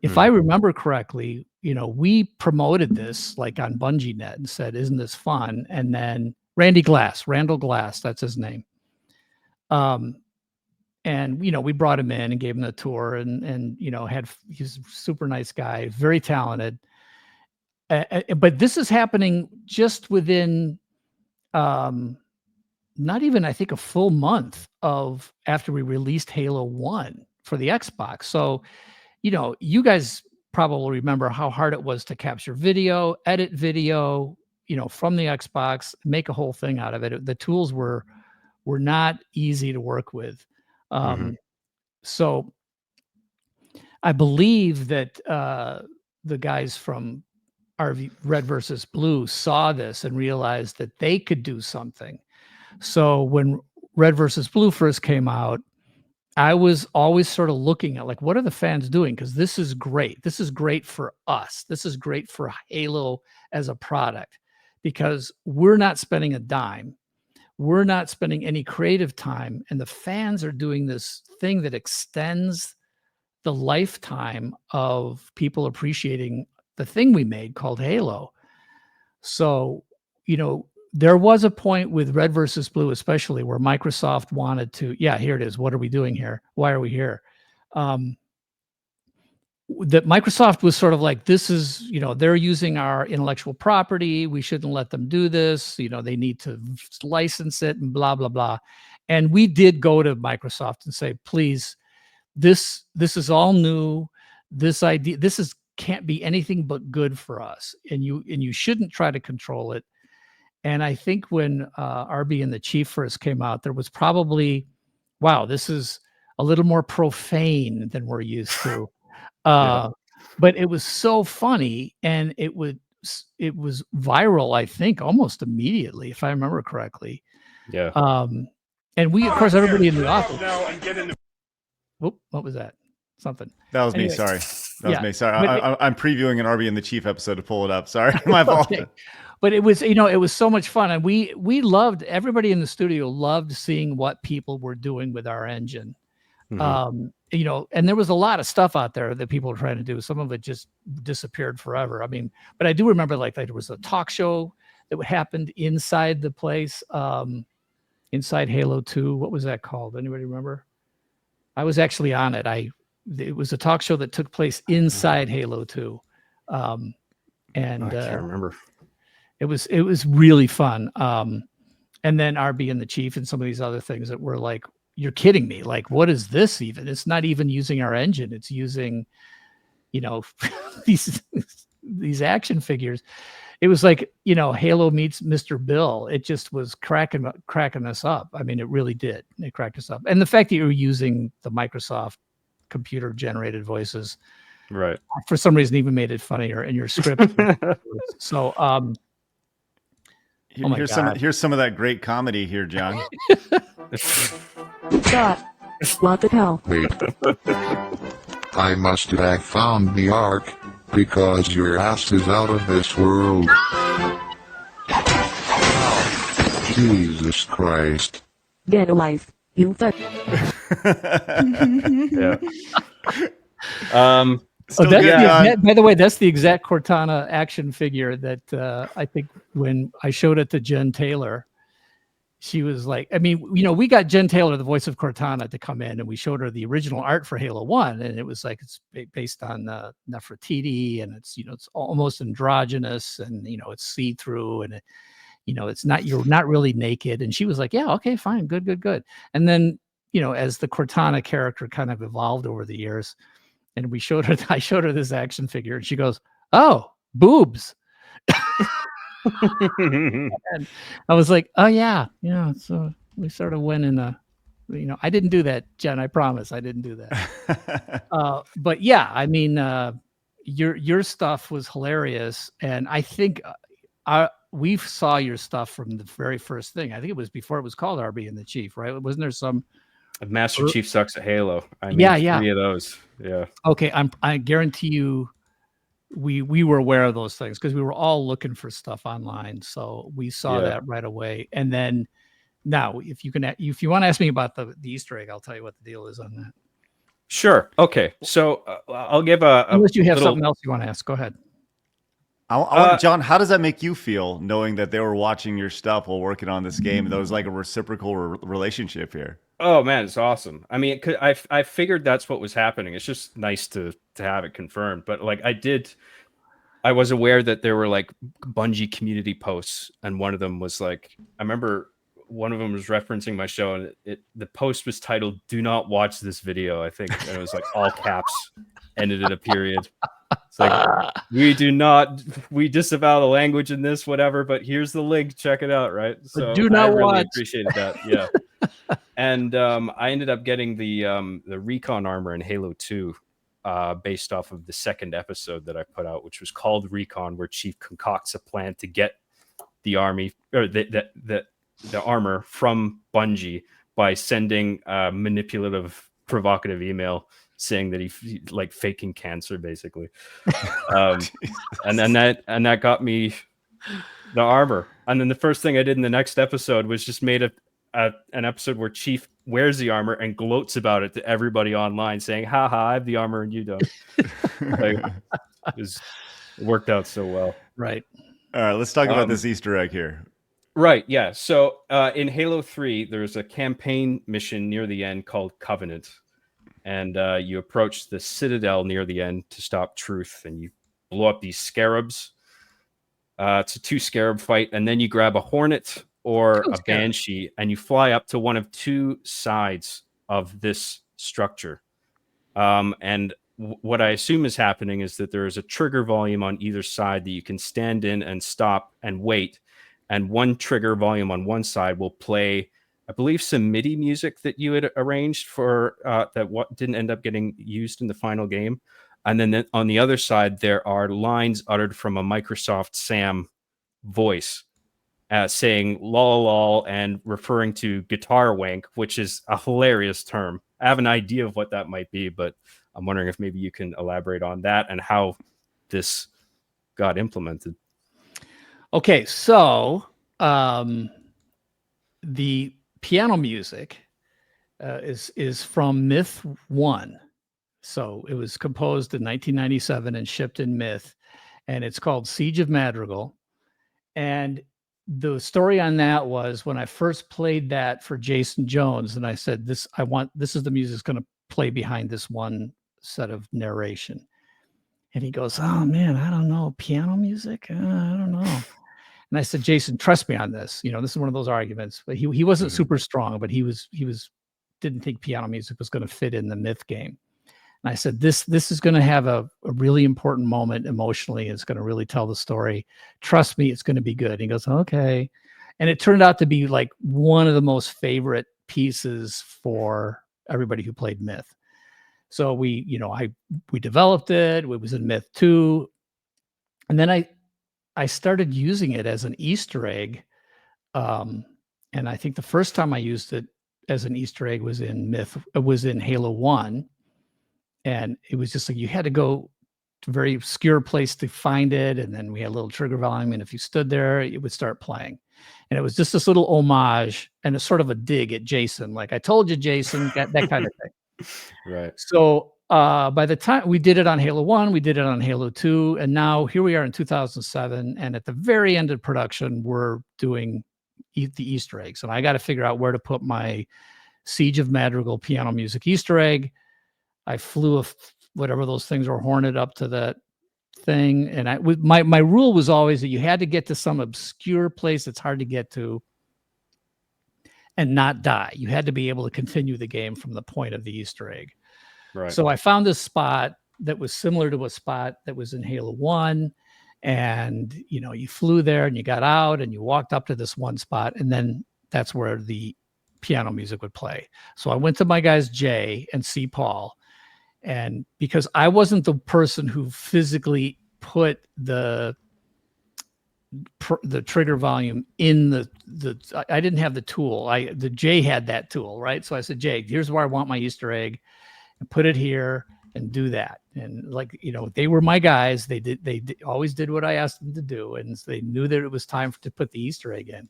if I remember correctly, we promoted this like on Bungie Net and said, isn't this fun? And then Randall Glass, that's his name. And, we brought him in and gave him a tour and he's a super nice guy, very talented. But this is happening just within, not even, I think, a full month of after we released Halo 1 for the Xbox. So, you guys probably remember how hard it was to capture video, edit video, from the Xbox, make a whole thing out of it. The tools were not easy to work with. So I believe that the guys from RV Red versus Blue saw this and realized that they could do something. So when Red versus Blue first came out, I was always sort of looking at, like, what are the fans doing? Because this is great. This is great for us. This is great for Halo as a product, because we're not spending a dime. We're not spending any creative time. And the fans are doing this thing that extends the lifetime of people appreciating the thing we made called Halo. So, there was a point with Red versus Blue, especially, where Microsoft wanted to, here it is. What are we doing here? Why are we here? That Microsoft was sort of like, this is, they're using our intellectual property. We shouldn't let them do this. They need to license it and blah, blah, blah. And we did go to Microsoft and say, please, this is all new. This idea, can't be anything but good for us. And you shouldn't try to control it. And I think when RB and the Chief first came out, there was probably, wow, this is a little more profane than we're used to. But it was so funny, and it was viral, I think, almost immediately, if I remember correctly. Yeah. And we, of course, everybody in the office. Whoop, what was that? Something. That was me. Sorry. That was me. Sorry. I'm previewing an RB and the Chief episode to pull it up. Sorry. My fault. Okay. But it was, it was so much fun. And we loved, everybody in the studio loved seeing what people were doing with our engine. And there was a lot of stuff out there that people were trying to do. Some of it just disappeared forever. I mean, but I do remember, like there was a talk show that happened inside the place, inside Halo 2. What was that called? Anybody remember? I was actually on it. It was a talk show that took place inside Halo 2. I can't remember. It was really fun. And then RB and the Chief and some of these other things that were like, you're kidding me. Like, what is this even? It's not even using our engine. It's using, these action figures. It was like, Halo meets Mr. Bill. It just was cracking us up. I mean, it really did. It cracked us up. And the fact that you were using the Microsoft computer generated voices, right, for some reason even made it funnier in your script. So, here's some of that great comedy here, John. Scott, what the hell? Wait. I must have found the Ark, because your ass is out of this world. Jesus Christ. Get a life, you fuck. Yeah. By the way, that's the exact Cortana action figure that I think when I showed it to Jen Taylor, she was like, I mean, we got Jen Taylor, the voice of Cortana, to come in, and we showed her the original art for Halo 1, and it was like, it's based on Nefertiti, and it's, it's almost androgynous, and, it's see-through, and, it's not, you're not really naked. And she was like, yeah, okay, fine, good. And then, as the Cortana character kind of evolved over the years, and I showed her this action figure, and she goes, oh, boobs. And I was like, oh yeah. So we sort of went in I didn't do that, Jen. I promise I didn't do that. But yeah, I mean, your stuff was hilarious. And I think we saw your stuff from the very first thing. I think it was before it was called RB and the Chief, right? Wasn't there some Master Chief Sucks at Halo? I mean, yeah. 3 of those. Yeah. Okay. I guarantee you, we were aware of those things because we were all looking for stuff online. So we saw that right away. And then now if you want to ask me about the Easter egg, I'll tell you what the deal is on that. Sure. Okay. So I'll give unless you have something else you want to ask, go ahead. John, how does that make you feel knowing that they were watching your stuff while working on this game? There was like a reciprocal relationship here. Oh man, it's awesome. I mean, I figured that's what was happening. It's just nice to have it confirmed. But like I was aware that there were like Bungie community posts, and one of them was like, I remember one of them was referencing my show, and the post was titled "Do not watch this video," I think, and it was like all caps, ended in a period. It's like we disavow the language in this, whatever. But here's the link. Check it out, right? So do not I really watch. appreciated that. Yeah, and I ended up getting the Recon armor in Halo 2. Based off of the second episode that I put out, which was called Recon, where Chief concocts a plan to get the army or the armor from Bungie by sending a manipulative, provocative email saying that he like faking cancer, basically. And that got me the armor. And then the first thing I did in the next episode was just made an episode where Chief wears the armor and gloats about it to everybody online, saying, "Haha, I have the armor and you don't." Like, it worked out so well. Right. All right, let's talk about this Easter egg here. Right, yeah. So in Halo 3, there's a campaign mission near the end called Covenant. And you approach the Citadel near the end to stop Truth, and you blow up these scarabs. It's a 2 scarab fight, and then you grab a Hornet or a Banshee, and you fly up to one of 2 sides of this structure. And what I assume is happening is that there is a trigger volume on either side that you can stand in and stop and wait. And one trigger volume on one side will play, I believe, some MIDI music that you had arranged for that what didn't end up getting used in the final game. And then on the other side, there are lines uttered from a Microsoft Sam voice. Saying lol lol and referring to guitar wank, which is a hilarious term. I have an idea of what that might be, but I'm wondering if maybe you can elaborate on that and how this got implemented. Okay, so the piano music is from Myth 1. So it was composed in 1997 and shipped in Myth, and it's called Siege of Madrigal. And the story on that was when I first played that for Jason Jones, and I said, this is the music that's going to play behind this one set of narration. And he goes, "Oh man, I don't know, piano music? I don't know." And I said, "Jason, trust me on this. You know, this is one of those arguments." But he wasn't super strong, but he didn't think piano music was going to fit in the Myth game. And I said, this is going to have a really important moment emotionally. It's going to really tell the story. Trust me, it's going to be good. And he goes, "Okay." And it turned out to be like one of the most favorite pieces for everybody who played Myth. So we developed it. It was in Myth 2. And then I started using it as an Easter egg. And I think the first time I used it as an Easter egg was in Halo 1. And it was just like you had to go to a very obscure place to find it. And then we had a little trigger volume. And if you stood there, it would start playing. And it was just this little homage and a sort of a dig at Jason. Like, "I told you, Jason," that kind of thing. Right. So by the time we did it on Halo 1, we did it on Halo 2. And now here we are in 2007. And at the very end of production, we're doing the Easter eggs. And I got to figure out where to put my Siege of Madrigal piano music Easter egg. I flew whatever those things were, Hornet up to that thing. And my rule was always that you had to get to some obscure place that's hard to get to and not die. You had to be able to continue the game from the point of the Easter egg. Right. So I found this spot that was similar to a spot that was in Halo 1. And, you flew there and you got out and you walked up to this one spot. And then that's where the piano music would play. So I went to my guys, Jay and C. Paul. And because I wasn't the person who physically put the trigger volume in I didn't have the tool. The Jay had that tool, right? So I said, "Jay, here's where I want my Easter egg, and put it here and do that." And they were my guys. They always did what I asked them to do, and they knew that it was time to put the Easter egg in.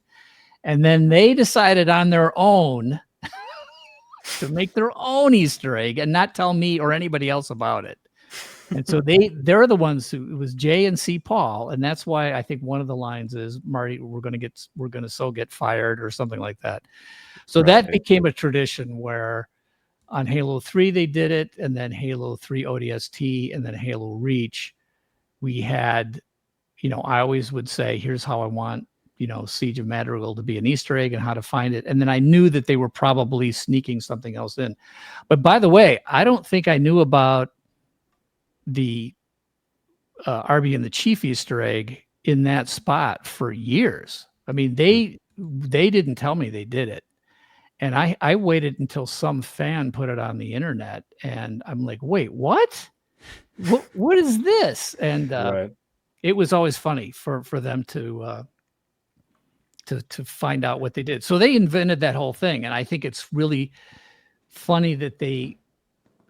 And then they decided on their own to make their own Easter egg and not tell me or anybody else about it. And so they're the ones who, it was Jay and C. Paul. And that's why I think one of the lines is, "Marty, we're going to get fired," or something like that. So that became a tradition where on Halo 3, they did it. And then Halo 3 ODST and then Halo Reach, we had, I always would say, "Here's how I want Siege of Madrigal to be an Easter egg and how to find it. And then I knew that they were probably sneaking something else in. But by the way, I don't think I knew about the Arby and the Chief Easter egg in that spot for years. I mean, they didn't tell me they did it. And I waited until some fan put it on the internet, and I'm like, wait, what? What is this? And it was always funny for them to find out what they did. So they invented that whole thing. And I think it's really funny that they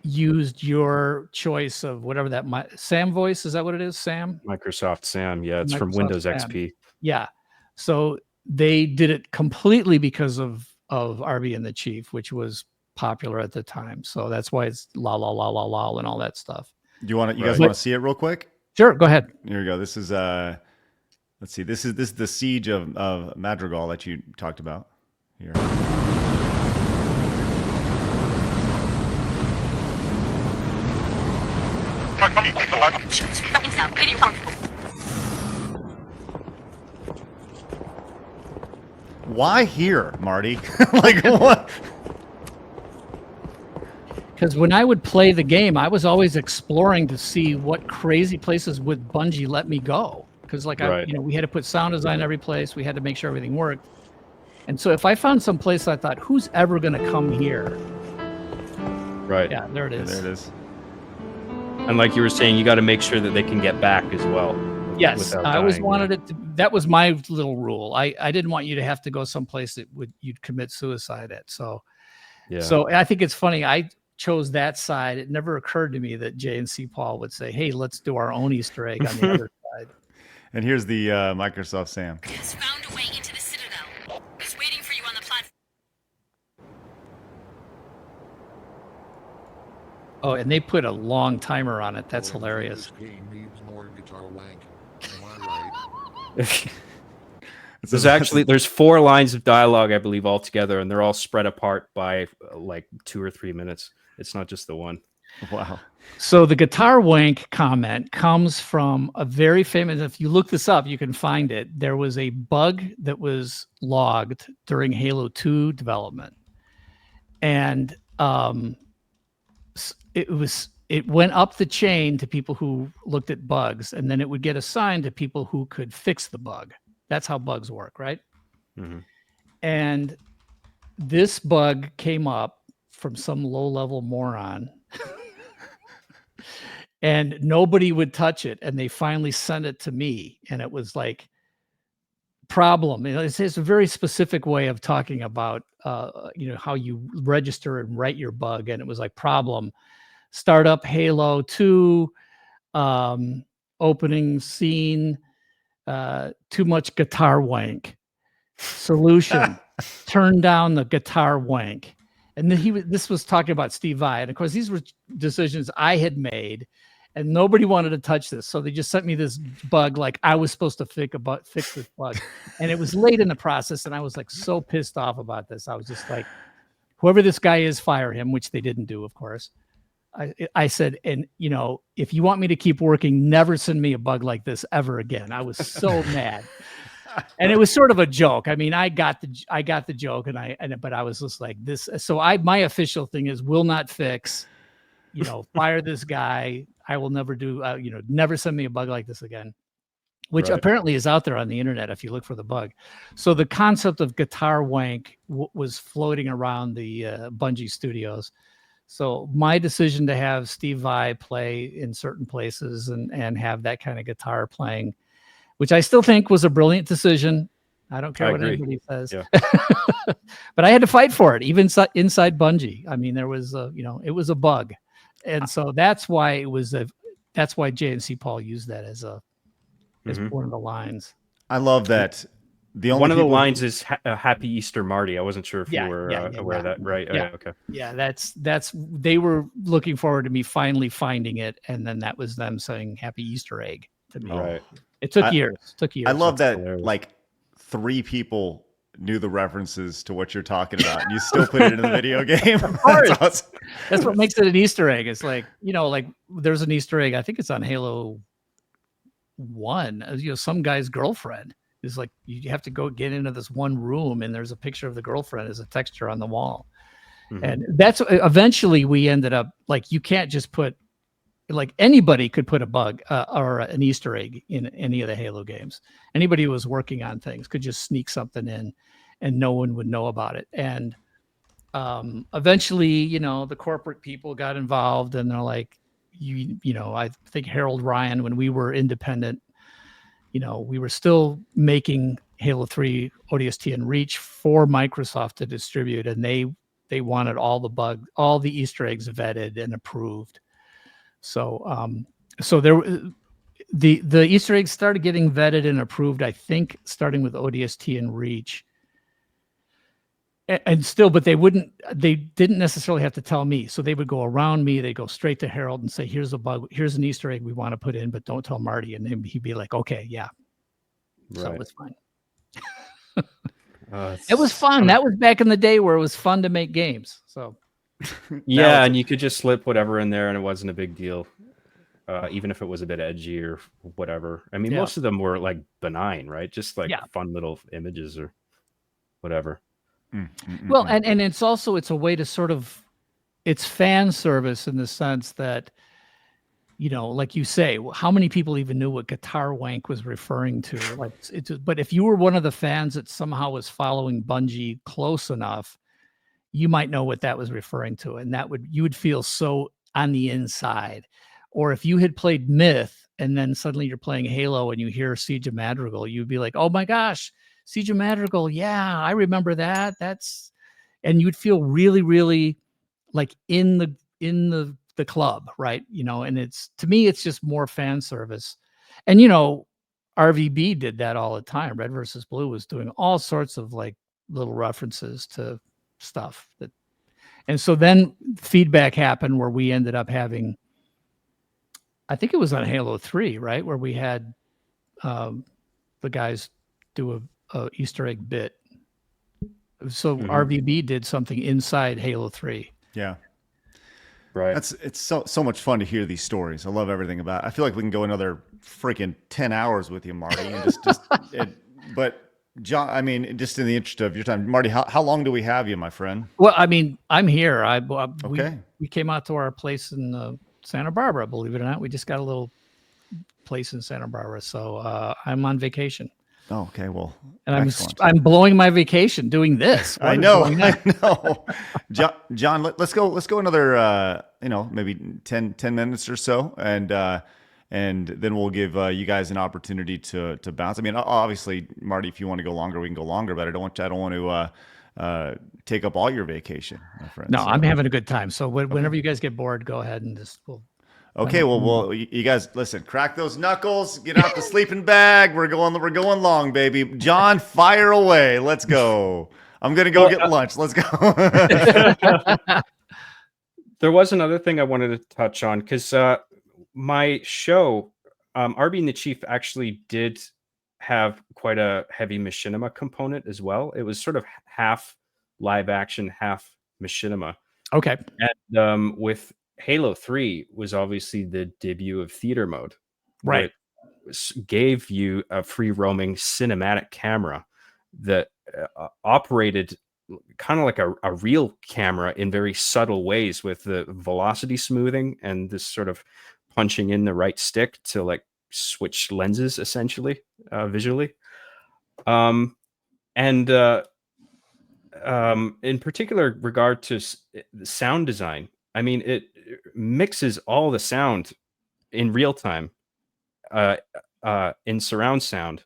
used your choice of whatever that Sam voice. Is that what it is? Sam? Microsoft Sam. Yeah. It's from Microsoft Windows Sam. XP. Yeah. So they did it completely because of Arby and the Chief, which was popular at the time. So that's why it's la la la la la and all that stuff. You guys want to see it real quick? Sure. Go ahead. Here we go. This is let's see. This is the Siege of Madrigal that you talked about here. Why here, Marty? Like what? Because when I would play the game, I was always exploring to see what crazy places would Bungie let me go. Because we had to put sound design every place. We had to make sure everything worked. And so if I found some place I thought, who's ever going to come here? Right. Yeah, there it is. There it is. And like you were saying, you got to make sure that they can get back as well. Yes, I always wanted it to. That was my little rule. I didn't want you to have to go someplace that you'd commit suicide at. So, So I think it's funny. I chose that side. It never occurred to me that J&C Paul would say, "Hey, let's do our own Easter egg on the other side." And here's the Microsoft Sam. Has found a way into the Citadel. He's waiting for you on the platform. Oh, and they put a long timer on it. That's hilarious. This game needs more guitar wank. Am I right? There's 4 lines of dialogue, I believe, altogether, and they're all spread apart by like 2 or 3 minutes. It's not just the one. Wow. So the guitar wank comment comes from a very famous, if you look this up, you can find it. There was a bug that was logged during Halo 2 development. And it went up the chain to people who looked at bugs, and then it would get assigned to people who could fix the bug. That's how bugs work, right? Mm-hmm. And this bug came up from some low-level moron. And nobody would touch it. And they finally sent it to me. And it was like, problem. It's a very specific way of talking about, how you register and write your bug. And it was like, problem, start up Halo 2, opening scene, too much guitar wank. Solution, turn down the guitar wank. And then this was talking about Steve Vai. And of course, these were decisions I had made, and nobody wanted to touch this. So they just sent me this bug, like I was supposed to fix this bug. And it was late in the process, and I was like so pissed off about this. I was just like, whoever this guy is, fire him, which they didn't do, of course. I said, and if you want me to keep working, never send me a bug like this ever again. I was so mad. And it was sort of a joke. I mean, I got the joke, but I was just like this. So my official thing is will not fix, fire this guy. I will never do, never send me a bug like this again, which apparently is out there on the internet if you look for the bug. So the concept of guitar wank was floating around the Bungie studios. So my decision to have Steve Vai play in certain places and have that kind of guitar playing, which I still think was a brilliant decision. I don't care what anybody says. Yeah. But I had to fight for it, even inside Bungie. I mean, there was it was a bug. And so that's why J&C Paul used that as one of the lines. I love that. One of the lines is Happy Easter, Marty. I wasn't sure if you were aware of that, right? Yeah. Okay. Yeah, that's they were looking forward to me finally finding it, and then that was them saying Happy Easter egg to me. Right. It took years. I love that like 3 people knew the references to what you're talking about, and you still put it in the video game. Of course. That's awesome. That's what makes it an Easter egg. It's like, like there's an Easter egg. I think it's on Halo 1. Some guy's girlfriend is like you have to go get into this one room and there's a picture of the girlfriend as a texture on the wall. And that's eventually we ended up like, you can't just put, like anybody could put a bug or an Easter egg in any of the Halo games. Anybody who was working on things could just sneak something in and no one would know about it. And eventually, you know, the corporate people got involved and they're like, you know, I think Harold Ryan, when we were independent, you know, we were still making Halo 3 ODST and Reach for Microsoft to distribute. And they wanted all the Easter eggs vetted and approved. So, so the Easter eggs started getting vetted and approved, I think, starting with ODST and Reach. And still, but they didn't necessarily have to tell me. So they would go around me, they go straight to Harold and say, here's a bug, here's an Easter egg we want to put in, but don't tell Marty. And then he'd be like, okay, yeah. Right. So it was fine. It was fun. That was back in the day where it was fun to make games. So yeah, and you could just slip whatever in there and it wasn't a big deal. Even if it was a bit edgy or whatever. I mean, most of them were like benign, right? Just like fun little images or whatever. Well, and it's also, it's a way to sort of, it's fan service in the sense that, you know, like you say, how many people even knew what Guitar Wank was referring to? Like, but if you were one of the fans that somehow was following Bungie close enough, you might know what that was referring to, and you would feel so on the inside. Or if you had played Myth and then suddenly you're playing Halo and you hear Siege of Madrigal, you'd be like, oh my gosh, Siege of Madrigal, yeah, I remember that. And you'd feel really, really like in the club, right? You know, and to me, it's just more fan service. And, you know, RVB did that all the time. Red versus Blue was doing all sorts of like little references to stuff and so then feedback happened where we ended up having, I think it was on Halo 3, right? Where we had the guys do a Easter egg bit. So RVB did something inside Halo 3. Yeah. Right. It's so much fun to hear these stories. I love everything about it. I feel like we can go another freaking 10 hours with you, Marty. And but John, I mean, just in the interest of your time, Marty, how long do we have you, my friend? Well, I mean, I'm here. Okay. We came out to our place in Santa Barbara, believe it or not. We just got a little place in Santa Barbara. So I'm on vacation. Oh, okay. Well, and I'm blowing my vacation doing this. I know. John, let's go another, maybe 10 minutes or so. And then we'll give you guys an opportunity to bounce. I mean, obviously, Marty, if you want to go longer, we can go longer, but I don't want to take up all your vacation, my friend. No, I'm having a good time. So whenever you guys get bored, go ahead and Okay, well, you guys listen. Crack those knuckles. Get out the sleeping bag. We're going long, baby. John, fire away. Let's go. I'm gonna go get lunch. Let's go. There was another thing I wanted to touch on because my show, RB and the Chief, actually did have quite a heavy machinima component as well. It was sort of half live action, half machinima. Okay, and with Halo 3 was obviously the debut of theater mode. Right. It gave you a free roaming cinematic camera that operated kind of like a real camera in very subtle ways with the velocity smoothing and this sort of punching in the right stick to like switch lenses essentially visually. In particular regard to the sound design, I mean, it mixes all the sound in real time in surround sound,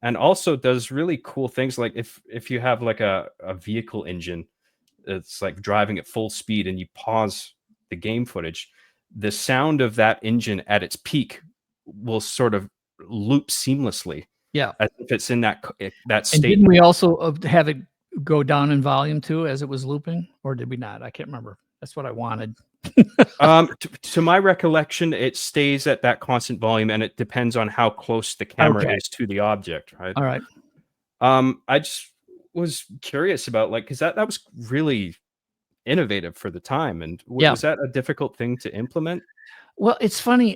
and also does really cool things like if you have like a vehicle engine that's like driving at full speed and you pause the game footage, the sound of that engine at its peak will sort of loop seamlessly. Yeah, as if it's in that state. And didn't we also have it go down in volume too as it was looping, or did we not? I can't remember. That's what I wanted. To my recollection, it stays at that constant volume, and it depends on how close the camera is to the object. Right. All right. I just was curious about because that was really innovative for the time, and was that a difficult thing to implement? Well, it's funny.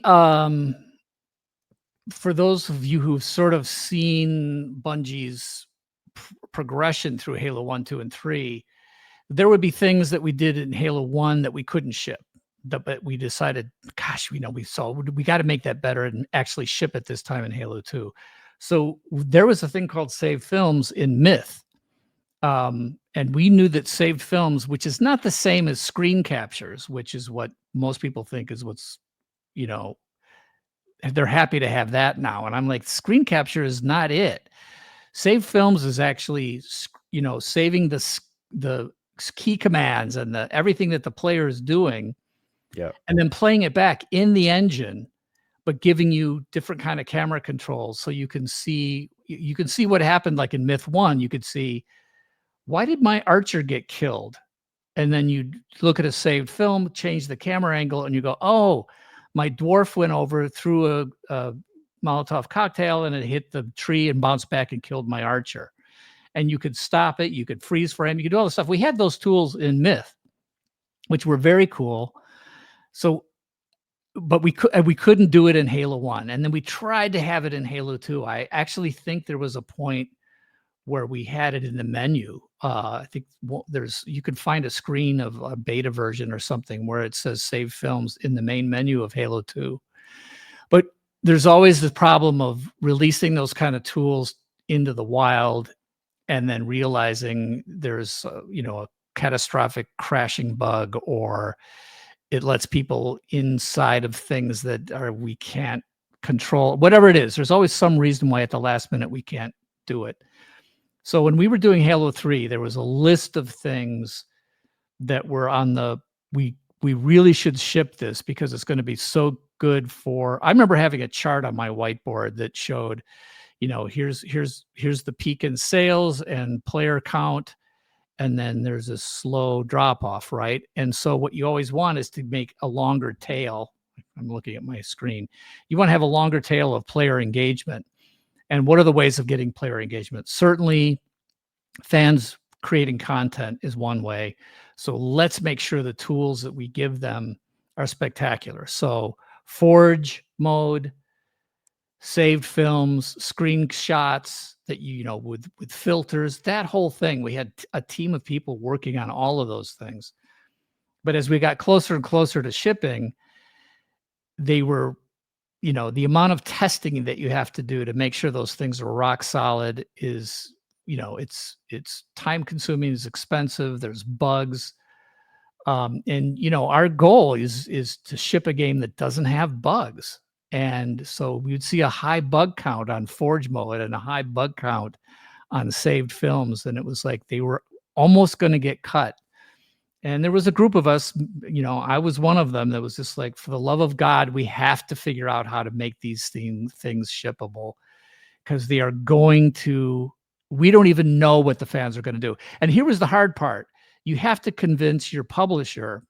for those of you who've sort of seen Bungie's progression through Halo 1, 2, and 3, there would be things that we did in Halo 1 that we couldn't ship. But we decided, gosh, we got to make that better and actually ship it this time in Halo 2. So there was a thing called saved films in Myth. And we knew that saved films, which is not the same as screen captures, which is what most people think is what's, they're happy to have that now. And I'm like, screen capture is not it. Saved films is actually, saving the key commands and everything that the player is doing. Yeah. And then playing it back in the engine, but giving you different kind of camera controls. So you can see what happened. Like in Myth 1, you could see, why did my archer get killed? And then you look at a saved film, change the camera angle, and you go, oh, my dwarf went over, threw a Molotov cocktail, and it hit the tree and bounced back and killed my archer. And you could stop it. You could freeze frame. You could do all this stuff. We had those tools in Myth, which were very cool. So, but we couldn't do it in Halo 1. And then we tried to have it in Halo 2. I actually think there was a point where we had it in the menu. I think you can find a screen of a beta version or something where it says save films in the main menu of Halo 2. But there's always the problem of releasing those kind of tools into the wild and then realizing there's a catastrophic crashing bug, or it lets people inside of things that we can't control. Whatever it is, there's always some reason why at the last minute we can't do it. So when we were doing Halo 3, there was a list of things that were on we really should ship this because it's going to be so good for. I remember having a chart on my whiteboard that showed, here's the peak in sales and player count, and then there's a slow drop off, right? And so what you always want is to make a longer tail. I'm looking at my screen. You want to have a longer tail of player engagement. And what are the ways of getting player engagement? Certainly, fans creating content is one way. So let's make sure the tools that we give them are spectacular. So Forge mode, saved films, screenshots that with filters, that whole thing. We had a team of people working on all of those things. But as we got closer and closer to shipping, they were, the amount of testing that you have to do to make sure those things are rock solid is, it's time consuming, it's expensive, there's bugs. And our goal is to ship a game that doesn't have bugs. And so we would see a high bug count on Forge mode and a high bug count on saved films. And it was like they were almost going to get cut. And there was a group of us, I was one of them that was just like, for the love of God, we have to figure out how to make these things shippable, because they are we don't even know what the fans are going to do. And here was the hard part. You have to convince your publisher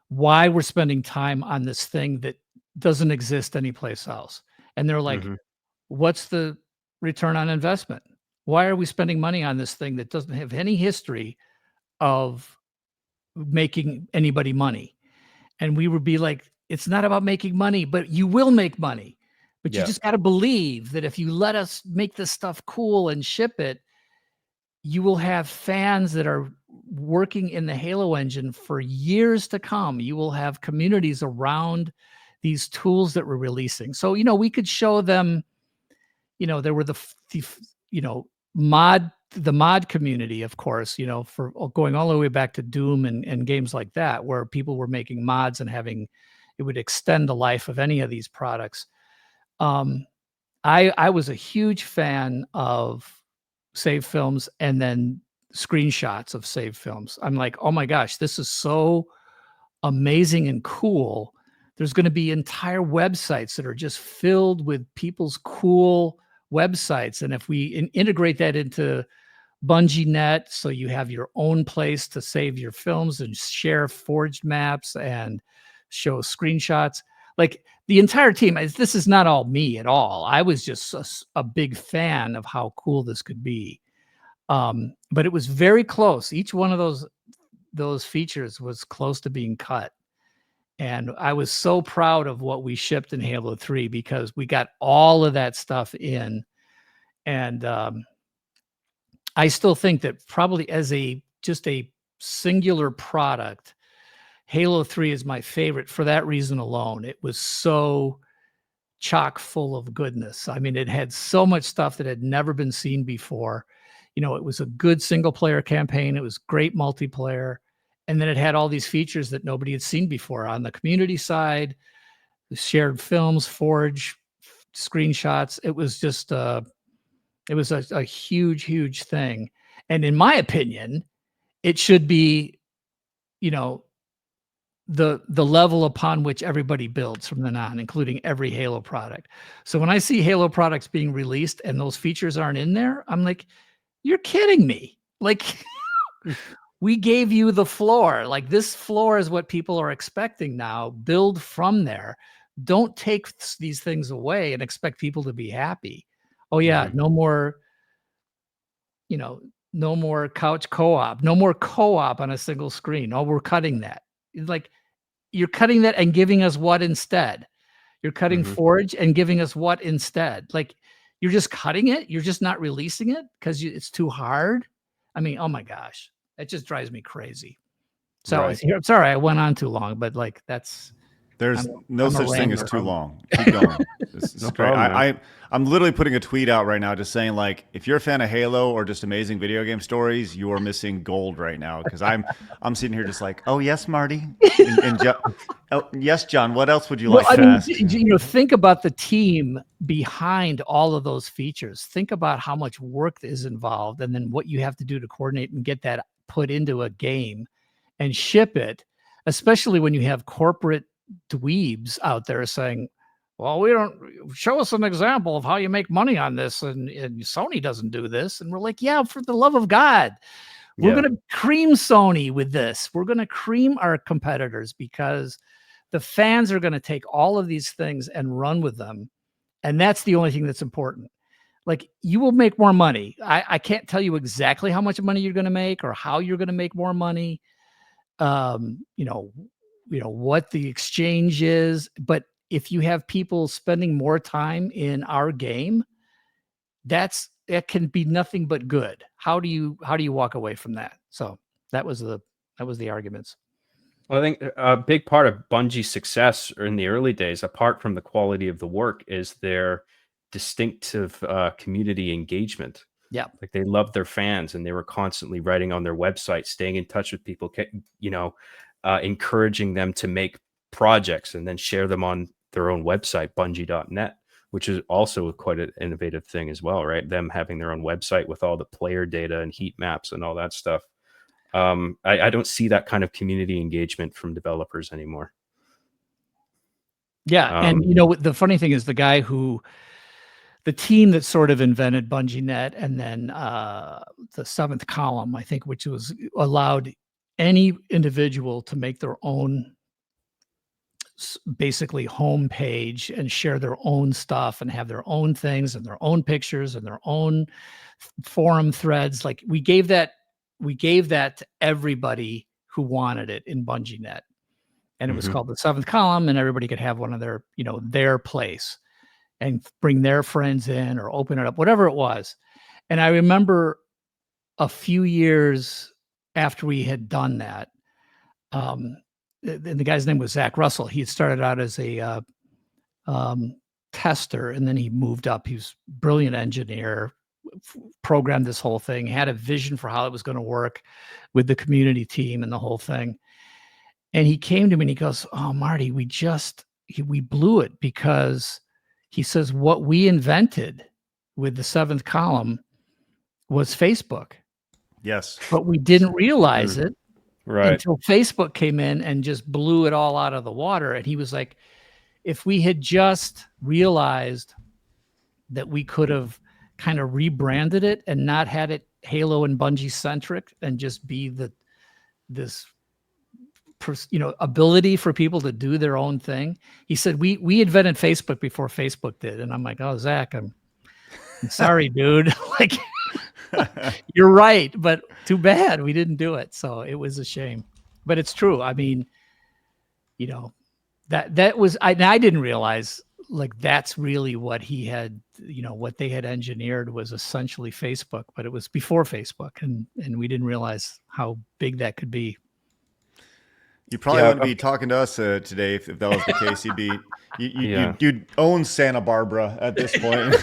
why we're spending time on this thing that doesn't exist anyplace else. And they're like, what's the return on investment? Why are we spending money on this thing that doesn't have any history of making anybody money? And we would be like, it's not about making money, but you will make money. But you just got to believe that if you let us make this stuff cool and ship it, you will have fans that are working in the Halo engine for years to come. You will have communities around these tools that we're releasing. So, we could show them, there were the mod community, of course, for going all the way back to Doom and games like that, where people were making mods and it would extend the life of any of these products. I was a huge fan of save films and then screenshots of save films. I'm like, oh my gosh, this is so amazing and cool. There's going to be entire websites that are just filled with people's cool websites. And if we integrate that into BungieNet, so you have your own place to save your films and share forged maps and show screenshots, like the entire team, this is not all me at all. I was just a big fan of how cool this could be. But it was very close. Each one of those features was close to being cut. And I was so proud of what we shipped in Halo 3 because we got all of that stuff in. And I still think that probably as just a singular product, Halo 3 is my favorite for that reason alone. It was so chock full of goodness. I mean, it had so much stuff that had never been seen before. You know, it was a good single player campaign. It was great multiplayer. And then it had all these features that nobody had seen before on the community side, shared films, Forge, screenshots. It was just, it was a huge, huge thing. And in my opinion, it should be, you know, the level upon which everybody builds from then on, including every Halo product. So when I see Halo products being released and those features aren't in there, I'm like, you're kidding me. Like, we gave you the floor. Like, this floor is what people are expecting now. Build from there. Don't take these things away and expect people to be happy. Oh yeah, no more, you know, no more couch co-op, no more co-op on a single screen. Oh, we're cutting that. It's like, you're cutting that and giving us what instead? You're cutting Forge and giving us what instead? Like, you're just cutting it. You're just not releasing it because it's too hard. I mean, oh my gosh, that just drives me crazy. So I'm sorry, I went on too long, but like, There's no I'm a such thing as wrangler. too long. Keep going. This is No great. problem, I'm literally putting a tweet out right now just saying, like, if you're a fan of Halo or just amazing video game stories, you are missing gold right now. Because I'm sitting here just like, oh yes, Marty, and oh, yes, John. What else would you like to ask? You know, think about the team behind all of those features. Think about how much work is involved, and then what you have to do to coordinate and get that put into a game and ship it. Especially when you have corporate dweebs out there saying, well, we don't show us an example of how you make money on this, and Sony doesn't do this. And we're like, yeah, for the love of God, we're going to cream Sony with this. We're going to cream our competitors because the fans are going to take all of these things and run with them. And that's the only thing that's important. Like, you will make more money. I can't tell you exactly how much money you're going to make or how you're going to make more money. You know what the exchange is, but if you have people spending more time in our game, that can be nothing but good. How do you walk away from that? So that was the arguments. Well, I think a big part of Bungie's success in the early days, apart from the quality of the work, is their distinctive community engagement. Yeah. Like, they loved their fans, and they were constantly writing on their website, staying in touch with people, you know, encouraging them to make projects and then share them on their own website, bungie.net, which is also quite an innovative thing as well, right? Them having their own website with all the player data and heat maps and all that stuff. I don't see that kind of community engagement from developers anymore. Yeah. And, you know, the funny thing is the team that sort of invented BungieNet and then the seventh column, I think, which was allowed any individual to make their own basically homepage and share their own stuff and have their own things and their own pictures and their own forum threads. Like, we gave that to everybody who wanted it in BungieNet. And it was called the seventh column, and everybody could have one of their, you know, their place and bring their friends in or open it up, whatever it was. And I remember a few years after we had done that, and the guy's name was Zach Russell. He had started out as a tester, and then he moved up. He was a brilliant engineer, programmed this whole thing, had a vision for how it was going to work with the community team and the whole thing. And he came to me and he goes, oh, Marty, we blew it, because he says what we invented with the seventh column was Facebook. Yes. But we didn't realize it until Right. Facebook came in and just blew it all out of the water. And he was like, if we had just realized that we could have kind of rebranded it and not had it Halo and Bungie centric and just be this ability for people to do their own thing. He said, we invented Facebook before Facebook did. And I'm like, oh, Zach, I'm sorry, dude. Like, you're right, but too bad we didn't do it. So it was a shame, but it's true. I mean, you know, that was I didn't realize like that's really what he had, what they had engineered was essentially Facebook, but it was before Facebook, and we didn't realize how big that could be. You probably Yeah, wouldn't be talking to us today if that was the case. Yeah. You'd own Santa Barbara at this point.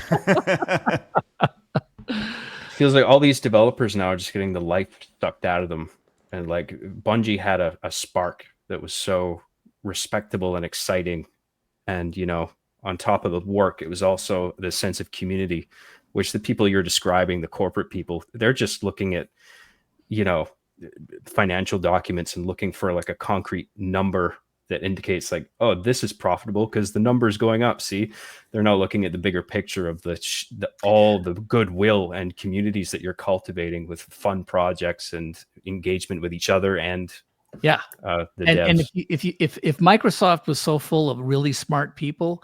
Feels like all these developers now are just getting the life sucked out of them. And like Bungie had a spark that was so respectable and exciting. And, on top of the work, it was also the sense of community, which the people you're describing, the corporate people, they're just looking at, financial documents and looking for like a concrete number that indicates like, oh, this is profitable because the number is going up. See, they're not looking at the bigger picture of all the goodwill and communities that you're cultivating with fun projects and engagement with each other and Yeah. the And devs. if Microsoft was so full of really smart people,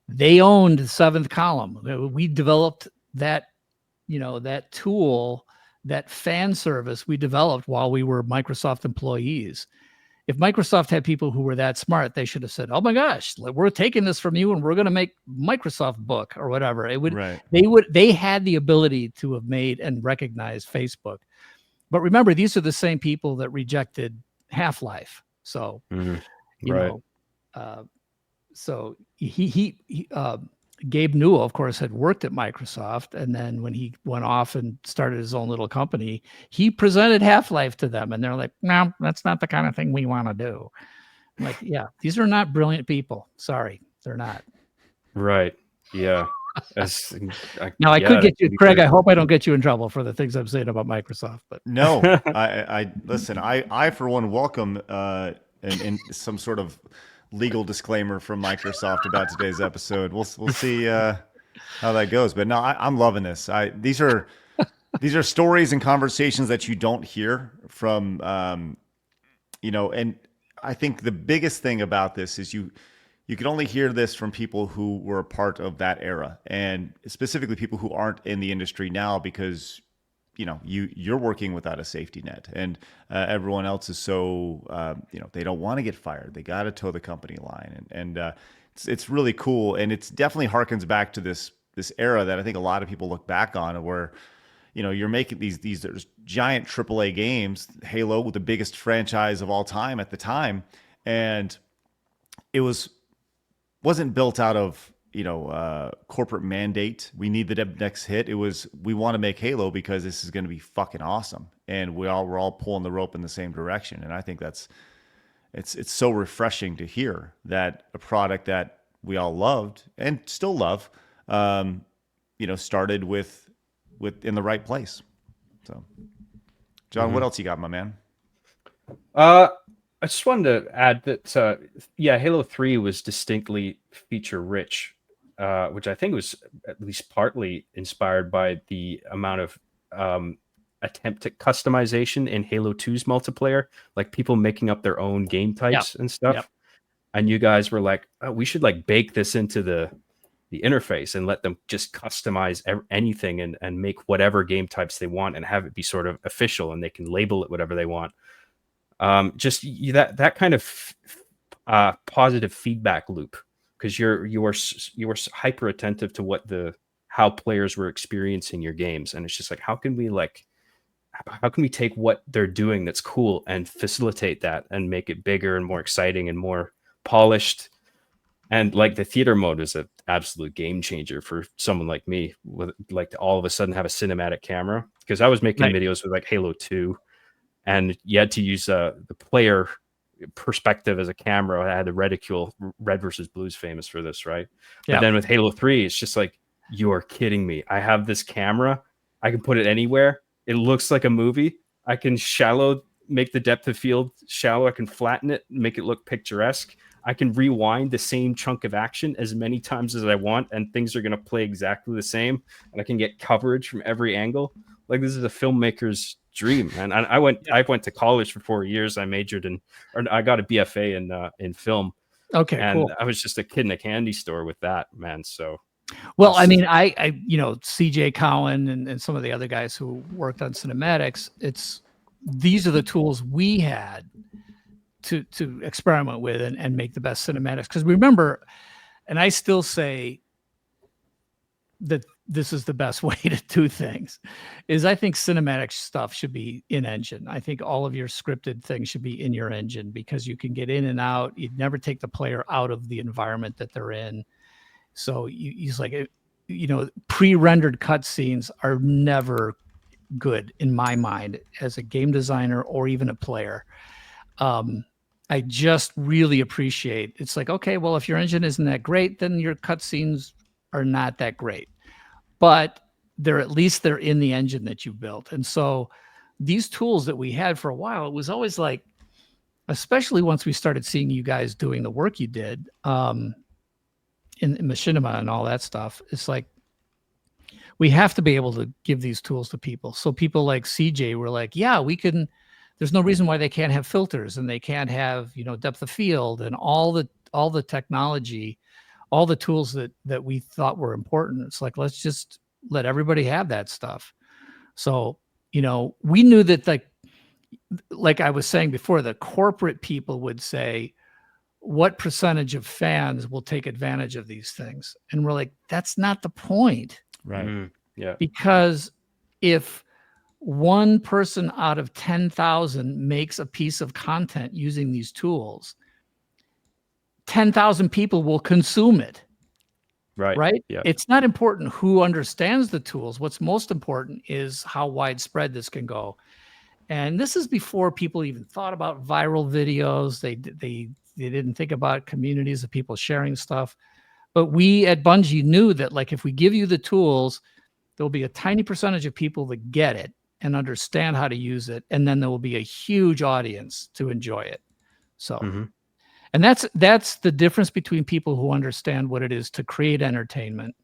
they owned the seventh column. We developed that, that tool, that fan service we developed while we were Microsoft employees. If Microsoft had people who were that smart, they should have said, "Oh my gosh, we're taking this from you and we're going to make Microsoft Book or whatever." It would, Right. they had the ability to have made and recognized Facebook. But remember, these are the same people that rejected Half-Life. So, Mhm. you Right. know, so he Gabe Newell, of course, had worked at Microsoft, and then when he went off and started his own little company, he presented Half-Life to them, and they're like, "No, that's not the kind of thing we want to do." I'm like, yeah, these are not brilliant people. Sorry, they're not. Right. Yeah. Now I could get you, be Craig. I critical. hope I don't get you in trouble for the things I'm saying about Microsoft. But No, I listen. I for one welcome in some sort of legal disclaimer from Microsoft about today's episode. We'll see how that goes. But no, I'm loving this. These are stories and conversations that you don't hear from, and I think the biggest thing about this is you can only hear this from people who were a part of that era, and specifically people who aren't in the industry now because you're working without a safety net, and everyone else is so they don't want to get fired. They got to toe the company line, and it's really cool, and it's definitely harkens back to this era that I think a lot of people look back on, where you're making these giant AAA games, Halo, with the biggest franchise of all time at the time, and it wasn't built out of corporate mandate. We need the next hit. It was, we want to make Halo because this is going to be fucking awesome, and we're all pulling the rope in the same direction. And I think it's so refreshing to hear that a product that we all loved and still love, started with in the right place. So, John, what else you got, my man? I just wanted to add that, Halo 3 was distinctly feature rich, which I think was at least partly inspired by the amount of attempt at customization in Halo 2's multiplayer, like people making up their own game types and stuff. Yep. And you guys were like, oh, we should like bake this into the interface and let them just customize anything and make whatever game types they want and have it be sort of official, and they can label it whatever they want. That kind of positive feedback loop, because you were hyper attentive to how players were experiencing your games, and it's just like, how can we take what they're doing that's cool and facilitate that and make it bigger and more exciting and more polished. And like the theater mode is an absolute game changer for someone like me, with like to all of a sudden have a cinematic camera, because I was making videos with like Halo 2, and you had to use the player perspective as a camera. I had the reticule. Red versus Blue's famous for this, right? But then with Halo 3, it's just like, you are kidding me. I have this camera. I can put it anywhere. It looks like a movie. I can make the depth of field shallow. I can flatten it, make it look picturesque. I can rewind the same chunk of action as many times as I want, and things are going to play exactly the same. And I can get coverage from every angle. Like, this is a filmmaker's dream. And I went to college for 4 years. I got a BFA in film. Okay, and cool. I was just a kid in a candy store with that, man. So, well, I mean, I CJ Cowan and some of the other guys who worked on cinematics, these are the tools we had to experiment with and make the best cinematics. Because remember, and I still say that this is the best way to do things, is I think cinematic stuff should be in engine. I think all of your scripted things should be in your engine, because you can get in and out. You'd never take the player out of the environment that they're in. So he's like, pre-rendered cutscenes are never good in my mind as a game designer or even a player. I just really appreciate, it's like, okay, well, if your engine isn't that great, then your cutscenes are not that great, but they're in the engine that you built. And so these tools that we had for a while, it was always like, especially once we started seeing you guys doing the work you did in Machinima and all that stuff, it's like, we have to be able to give these tools to people. So people like CJ were like, yeah, we can, there's no reason why they can't have filters and they can't have, depth of field and all the technology, all the tools that we thought were important. It's like, let's just let everybody have that stuff. So, we knew that like I was saying before, the corporate people would say, what percentage of fans will take advantage of these things? And we're like, that's not the point. Right. Yeah. Because if one person out of 10,000 makes a piece of content using these tools, 10,000 people will consume it. Right. Yeah. It's not important who understands the tools. What's most important is how widespread this can go. And this is before people even thought about viral videos. They didn't think about communities of people sharing stuff. But we at Bungie knew that, like, if we give you the tools, there'll be a tiny percentage of people that get it and understand how to use it. And then there will be a huge audience to enjoy it. So, and that's the difference between people who understand what it is to create entertainment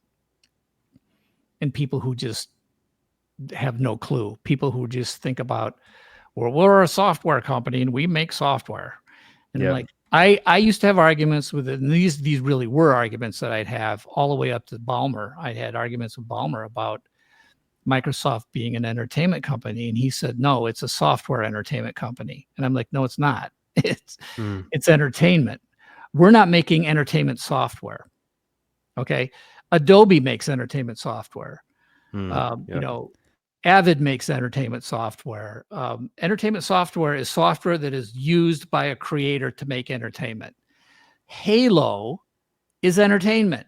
and people who just have no clue. People who just think about, well, we're a software company and we make software. And like, I used to have arguments with it, and these really were arguments that I'd have all the way up to Ballmer. I had arguments with Ballmer about Microsoft being an entertainment company, and he said, no, it's a software entertainment company. And I'm like, no, it's not. It's entertainment. We're not making entertainment software. Okay. Adobe makes entertainment software. Avid makes entertainment software. Entertainment software is software that is used by a creator to make entertainment. Halo is entertainment.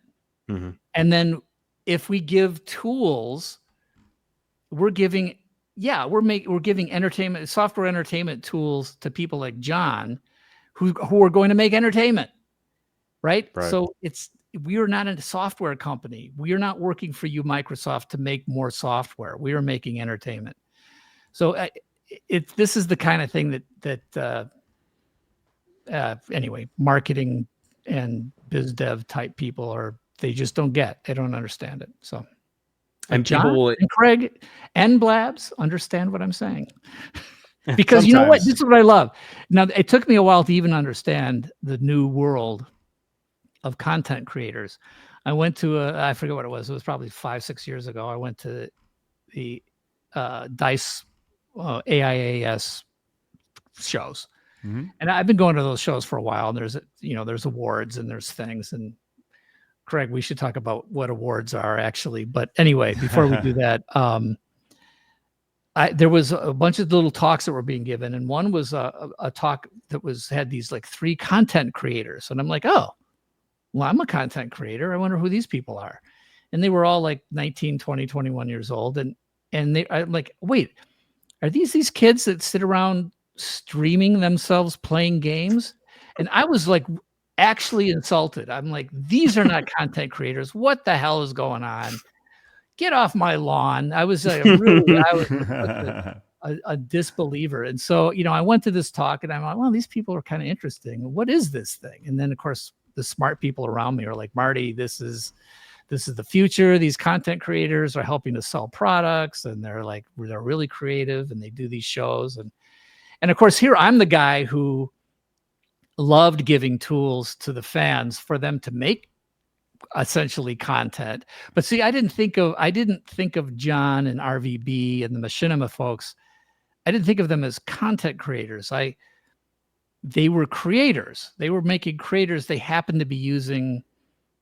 And then if we give tools, we're giving entertainment, software entertainment tools to people like John who are going to make entertainment. Right? So we are not a software company. We are not working for you, Microsoft, to make more software. We are making entertainment. So this is the kind of thing that anyway, marketing and biz dev type people they just don't get. They don't understand it. So, and John people will, and Craig and Blabs understand what I'm saying. Because you know what? This is what I love. Now, it took me a while to even understand the new world of content creators. I went to I forget what it was. It was probably 5-6 years ago. I went to the DICE AIAS shows. And I've been going to those shows for a while. And there's awards and there's things. And Craig, we should talk about what awards are actually. But anyway, before we do that, there was a bunch of little talks that were being given. And one was a talk that had these like 3 content creators. And I'm like, oh, well, I'm a content creator. I wonder who these people are. And they were all like 19, 20, 21 years old. And I'm like, wait, are these kids that sit around streaming themselves playing games? And I was like, actually insulted. I'm like, these are not content creators. What the hell is going on? Get off my lawn. I was a disbeliever. And so, I went to this talk and I'm like, well, these people are kind of interesting. What is this thing? And then of course, the smart people around me are like, Marty, this is the future. These content creators are helping to sell products, and they're really creative, and they do these shows. And of course, here I'm the guy who loved giving tools to the fans for them to make essentially content. But see, I didn't think of John and RVB and the Machinima folks. I didn't think of them as content creators. they were creators. They were making creators. They happened to be using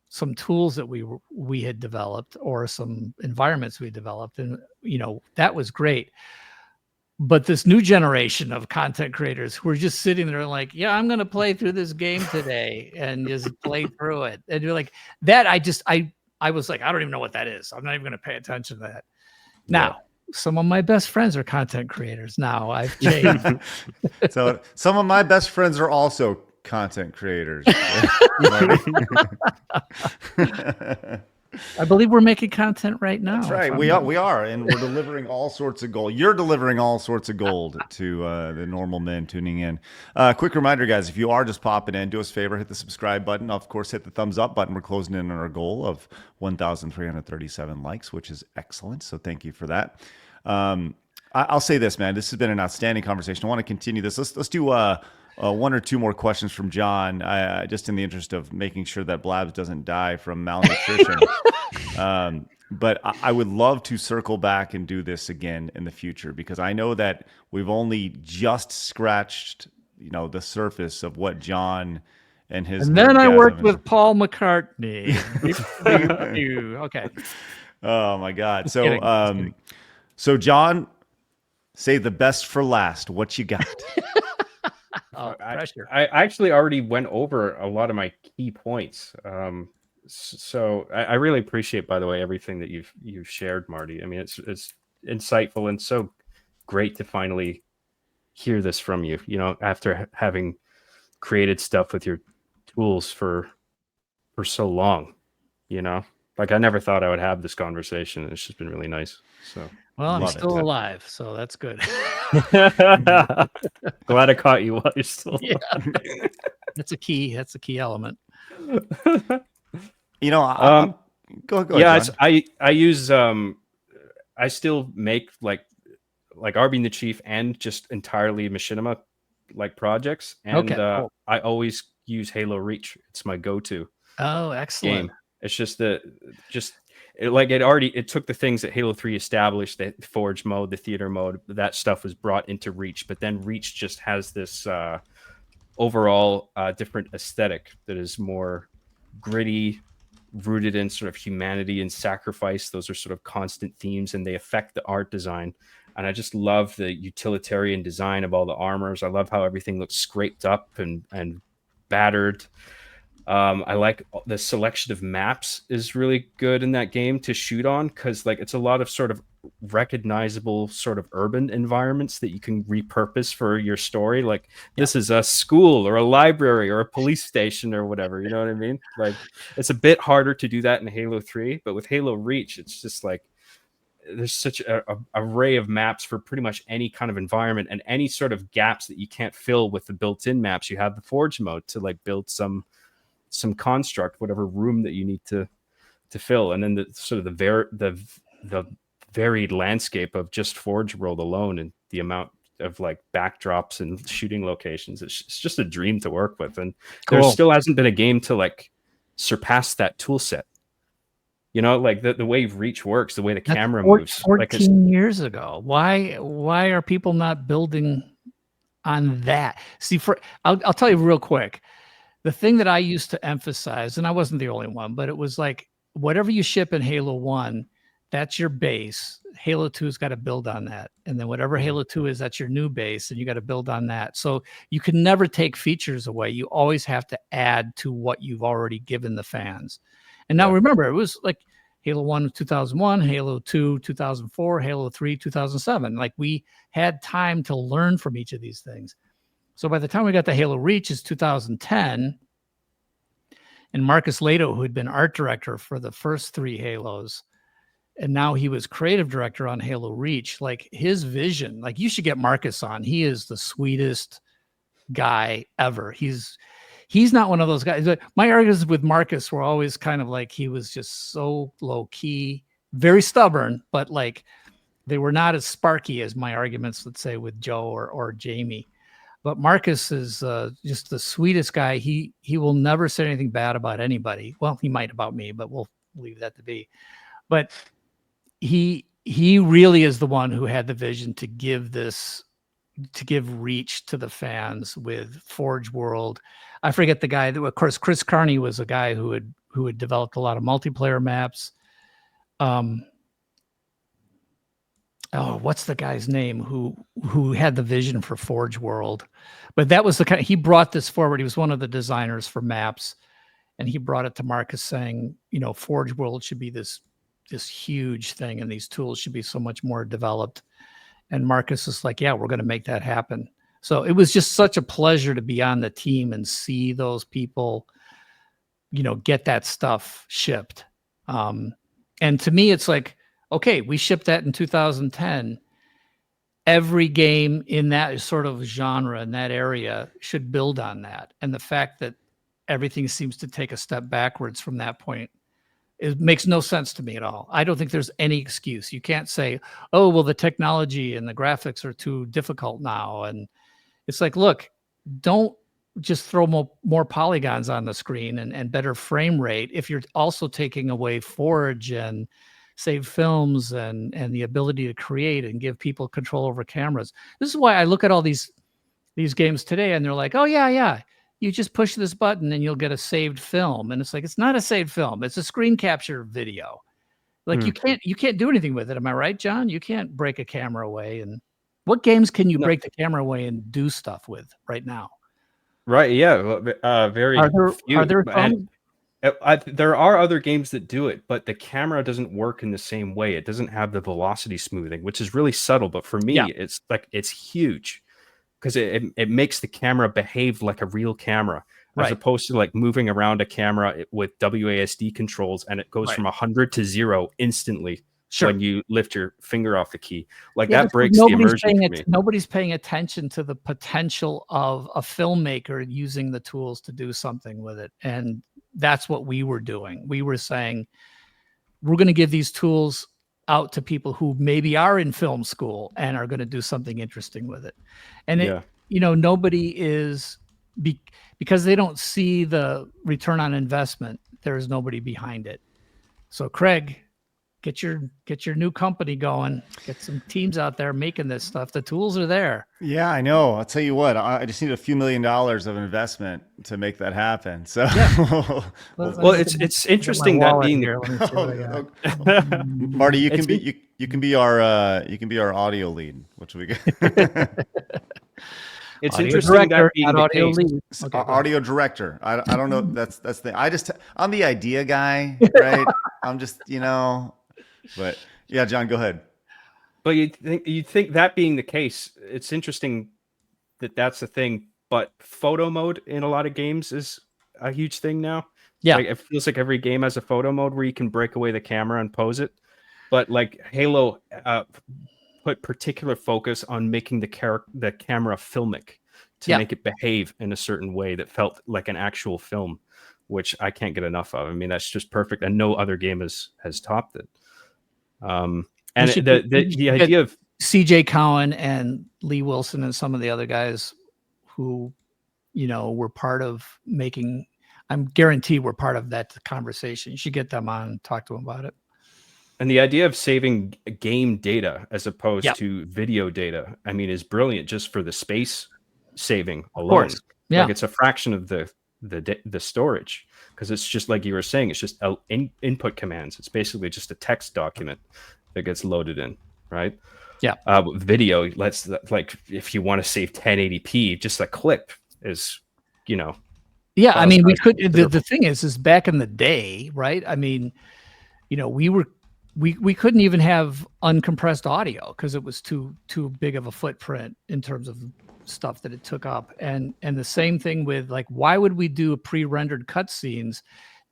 some tools that we had developed or some environments we developed, and that was great. But this new generation of content creators who are just sitting there like, yeah, I'm going to play through this game today and just play through it. And you're like that. I was like, I don't even know what that is. I'm not even going to pay attention to that. Now, some of my best friends are content creators. Now I've changed. So some of my best friends are also content creators. I believe we're making content right now. That's right. We are, and we're delivering all sorts of gold. You're delivering all sorts of gold to the normal men tuning in. Quick reminder, guys, if you are just popping in, do us a favor, hit the subscribe button. Of course, hit the thumbs up button. We're closing in on our goal of 1,337 likes, which is excellent. So thank you for that. I'll say this, man. This has been an outstanding conversation. I want to continue this. Let's do one or two more questions from John, just in the interest of making sure that Blabs doesn't die from malnutrition. But I would love to circle back and do this again in the future, because I know that we've only just scratched, the surface of what John and his. And then I worked with Paul McCartney. Okay. Oh my God. Just kidding. So John, say the best for last. What you got? Pressure. I actually already went over a lot of my key points. So I really appreciate, by the way, everything that you've shared, Marty. I mean, it's insightful and so great to finally hear this from you. After having created stuff with your tools for so long. Like I never thought I would have this conversation. It's just been really nice. So. Well, I'm still alive, so that's good. Glad I caught you while you're still alive. Yeah. That's a key element. Go ahead. Yeah, John. I use I still make like R being the Chief and just entirely machinima like projects, and cool. I always use Halo Reach. It's my go-to. Oh, excellent. Game. It's just it took the things that Halo 3 established, the Forge mode, the theater mode, that stuff was brought into Reach, but then Reach just has this overall different aesthetic that is more gritty, rooted in sort of humanity and sacrifice. Those are sort of constant themes, and they affect the art design. And I just love the utilitarian design of all the armors. I love how everything looks scraped up and battered. I like the selection of maps is really good in that game to shoot on, because it's a lot of sort of recognizable sort of urban environments that you can repurpose for your story. Like this is a school or a library or a police station or whatever, you know what I mean? Like it's a bit harder to do that in Halo 3, but with Halo Reach, it's just like there's such a array of maps for pretty much any kind of environment, and any sort of gaps that you can't fill with the built-in maps. You have the Forge mode to build some construct, whatever room that you need to fill, and then the sort of the varied landscape of just Forge World alone, and the amount of backdrops and shooting locations. It's just a dream to work with, and cool. There still hasn't been a game to surpass that tool set. The way Reach works, the way the camera moves. 14 years ago. Why are people not building on that? See, I'll tell you real quick. The thing that I used to emphasize, and I wasn't the only one, but it was whatever you ship in Halo 1, that's your base. Halo 2's got to build on that. And then whatever Halo 2 is, that's your new base, and you got to build on that. So you can never take features away. You always have to add to what you've already given the fans. And now remember, it was Halo 1 2001, Halo 2 2004, Halo 3 2007. We had time to learn from each of these things. So by the time we got to Halo Reach is 2010, and Marcus Lato, who had been art director for the first 3 Halos, and now he was creative director on Halo Reach, his vision, you should get Marcus on. He is the sweetest guy ever. He's not one of those guys. My arguments with Marcus were always kind of he was just so low key, very stubborn, but they were not as sparky as my arguments, let's say, with Joe or Jamie. But Marcus is just the sweetest guy. He will never say anything bad about anybody. Well, he might about me, but we'll leave that to be. But he really is the one who had the vision to give this to give reach to the fans with Forge World. I forget the guy that, of course, Chris Carney was a guy who had developed a lot of multiplayer maps. What's the guy's name who had the vision for Forge World? But that was the kind he brought this forward. He was one of the designers for maps, and he brought it to Marcus saying, Forge World should be this huge thing, and these tools should be so much more developed. And Marcus is like, yeah, we're going to make that happen. So it was just such a pleasure to be on the team and see those people, get that stuff shipped. And to me, it's like, okay, we shipped that in 2010. Every game in that sort of genre, in that area, should build on that. And the fact that everything seems to take a step backwards from that point, it makes no sense to me at all. I don't think there's any excuse. You can't say, oh, well, the technology and the graphics are too difficult now. And it's like, look, don't just throw more polygons on the screen and better frame rate if you're also taking away Forge and save films and the ability to create and give people control over cameras. This is why I look at all these games today and they're like, oh, yeah. You just push this button and you'll get a saved film. And it's like, it's not a saved film. It's a screen capture video. Like you can't do anything with it. Am I right, John? You can't break a camera away. And what games can you break the camera away and do stuff with right now? Right. Yeah. Very few. Are there some? There are other games that do it, but the camera doesn't work in the same way. It doesn't have the velocity smoothing, which is really subtle. But for me, it's like, it's huge. Because it makes the camera behave like a real camera, as opposed to like moving around a camera with WASD controls, and it goes from 100 to 0 instantly when you lift your finger off the key. Like that breaks the immersion for me. Nobody's paying attention to the potential of a filmmaker using the tools to do something with it, and that's what we were doing. We were saying, we're going to give these tools out to people who maybe are in film school and are going to do something interesting with it. And nobody is because they don't see the return on investment. There is nobody behind it. So Craig, get your new company going, get some teams out there making this stuff. The tools are there. Yeah, I know. I'll tell you what, I just need a few $1 million of investment to make that happen. So, well, it's interesting that being here. Marty, you can be our audio lead, which we get. It's interesting that being the audio case. lead. Okay, audio director. I don't know. That's the. I'm the idea guy, right? I'm just but yeah, John, go ahead. But you'd think that being the case, it's interesting that that's the thing. But photo mode in a lot of games is a huge thing now. Yeah, like, it feels like every game has a photo mode where you can break away the camera and pose it. But like Halo put particular focus on making the camera filmic to make it behave in a certain way that felt like an actual film, which I can't get enough of. I mean, that's just perfect, and no other game has topped it. And the idea of CJ Cowan and Lee Wilson and some of the other guys who, were part of making, I'm guaranteed we're part of that conversation. You should get them on and talk to them about it. And the idea of saving game data as opposed to video data, I mean, is brilliant just for the space saving alone. Of course. Yeah. Like, it's a fraction of the storage, because it's just like you were saying, it's just input commands. It's basically just a text document that gets loaded in, right? Yeah. Video, like if you want to save 1080p, just a clip is, Yeah, I mean, we could. The thing is back in the day, right? I mean, we couldn't even have uncompressed audio because it was too big of a footprint in terms of stuff that it took up. And the same thing with, like, why would we do pre-rendered cutscenes?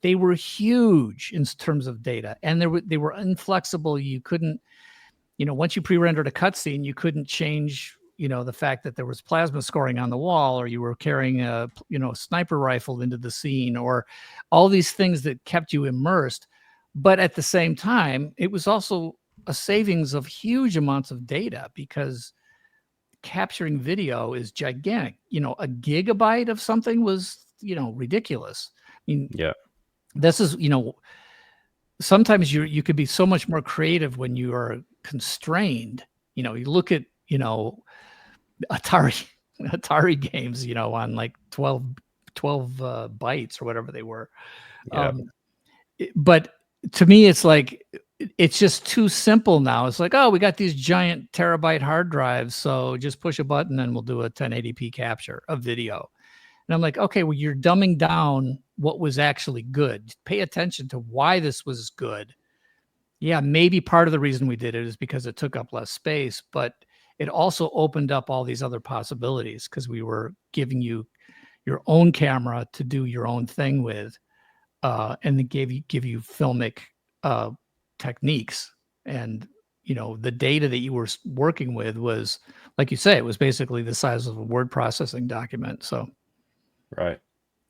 They were huge in terms of data, and they were inflexible. You couldn't, once you pre-rendered a cutscene, you couldn't change, the fact that there was plasma scoring on the wall, or you were carrying a sniper rifle into the scene, or all these things that kept you immersed. But at the same time, it was also a savings of huge amounts of data, because capturing video is gigantic. A gigabyte of something was, ridiculous. I mean, this is, sometimes you could be so much more creative when you are constrained. You look at, Atari games, you know, on like 12 bytes or whatever they were. Yeah. But to me, it's like, it's just too simple now. It's like, oh, we got these giant terabyte hard drives, so just push a button and we'll do a 1080p capture of video. And I'm like, okay, well, you're dumbing down what was actually good. Pay attention to why this was good. Yeah, maybe part of the reason we did it is because it took up less space, but it also opened up all these other possibilities because we were giving you your own camera to do your own thing with, and then give you filmic techniques. And you know, the data that you were working with was, like you say, it was basically the size of a word processing document. So Right.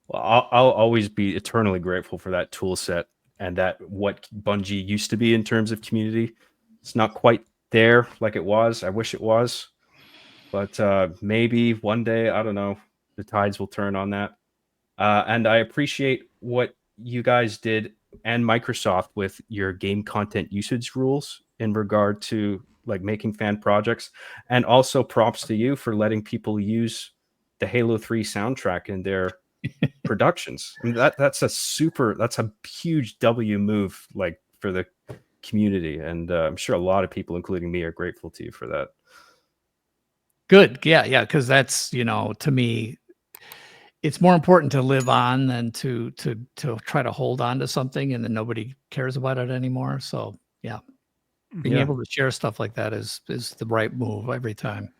Well, I'll always be eternally grateful for that tool set and that what Bungie used to be in terms of community. It's not quite there like it was. I wish it was, but maybe one day, I don't know, the tides will turn on that. And I appreciate what you guys did and Microsoft with your game content usage rules in regard to like making fan projects, and also props to you for letting people use the Halo 3 soundtrack in their productions. I mean, that's a huge W move, like for the community, and I'm sure a lot of people, including me, are grateful to you for that. good. Yeah. Because that's, you know, to me, it's more important to live on than to try to hold on to something and then nobody cares about it anymore. So yeah, being Yeah. able to share stuff like that is the right move every time.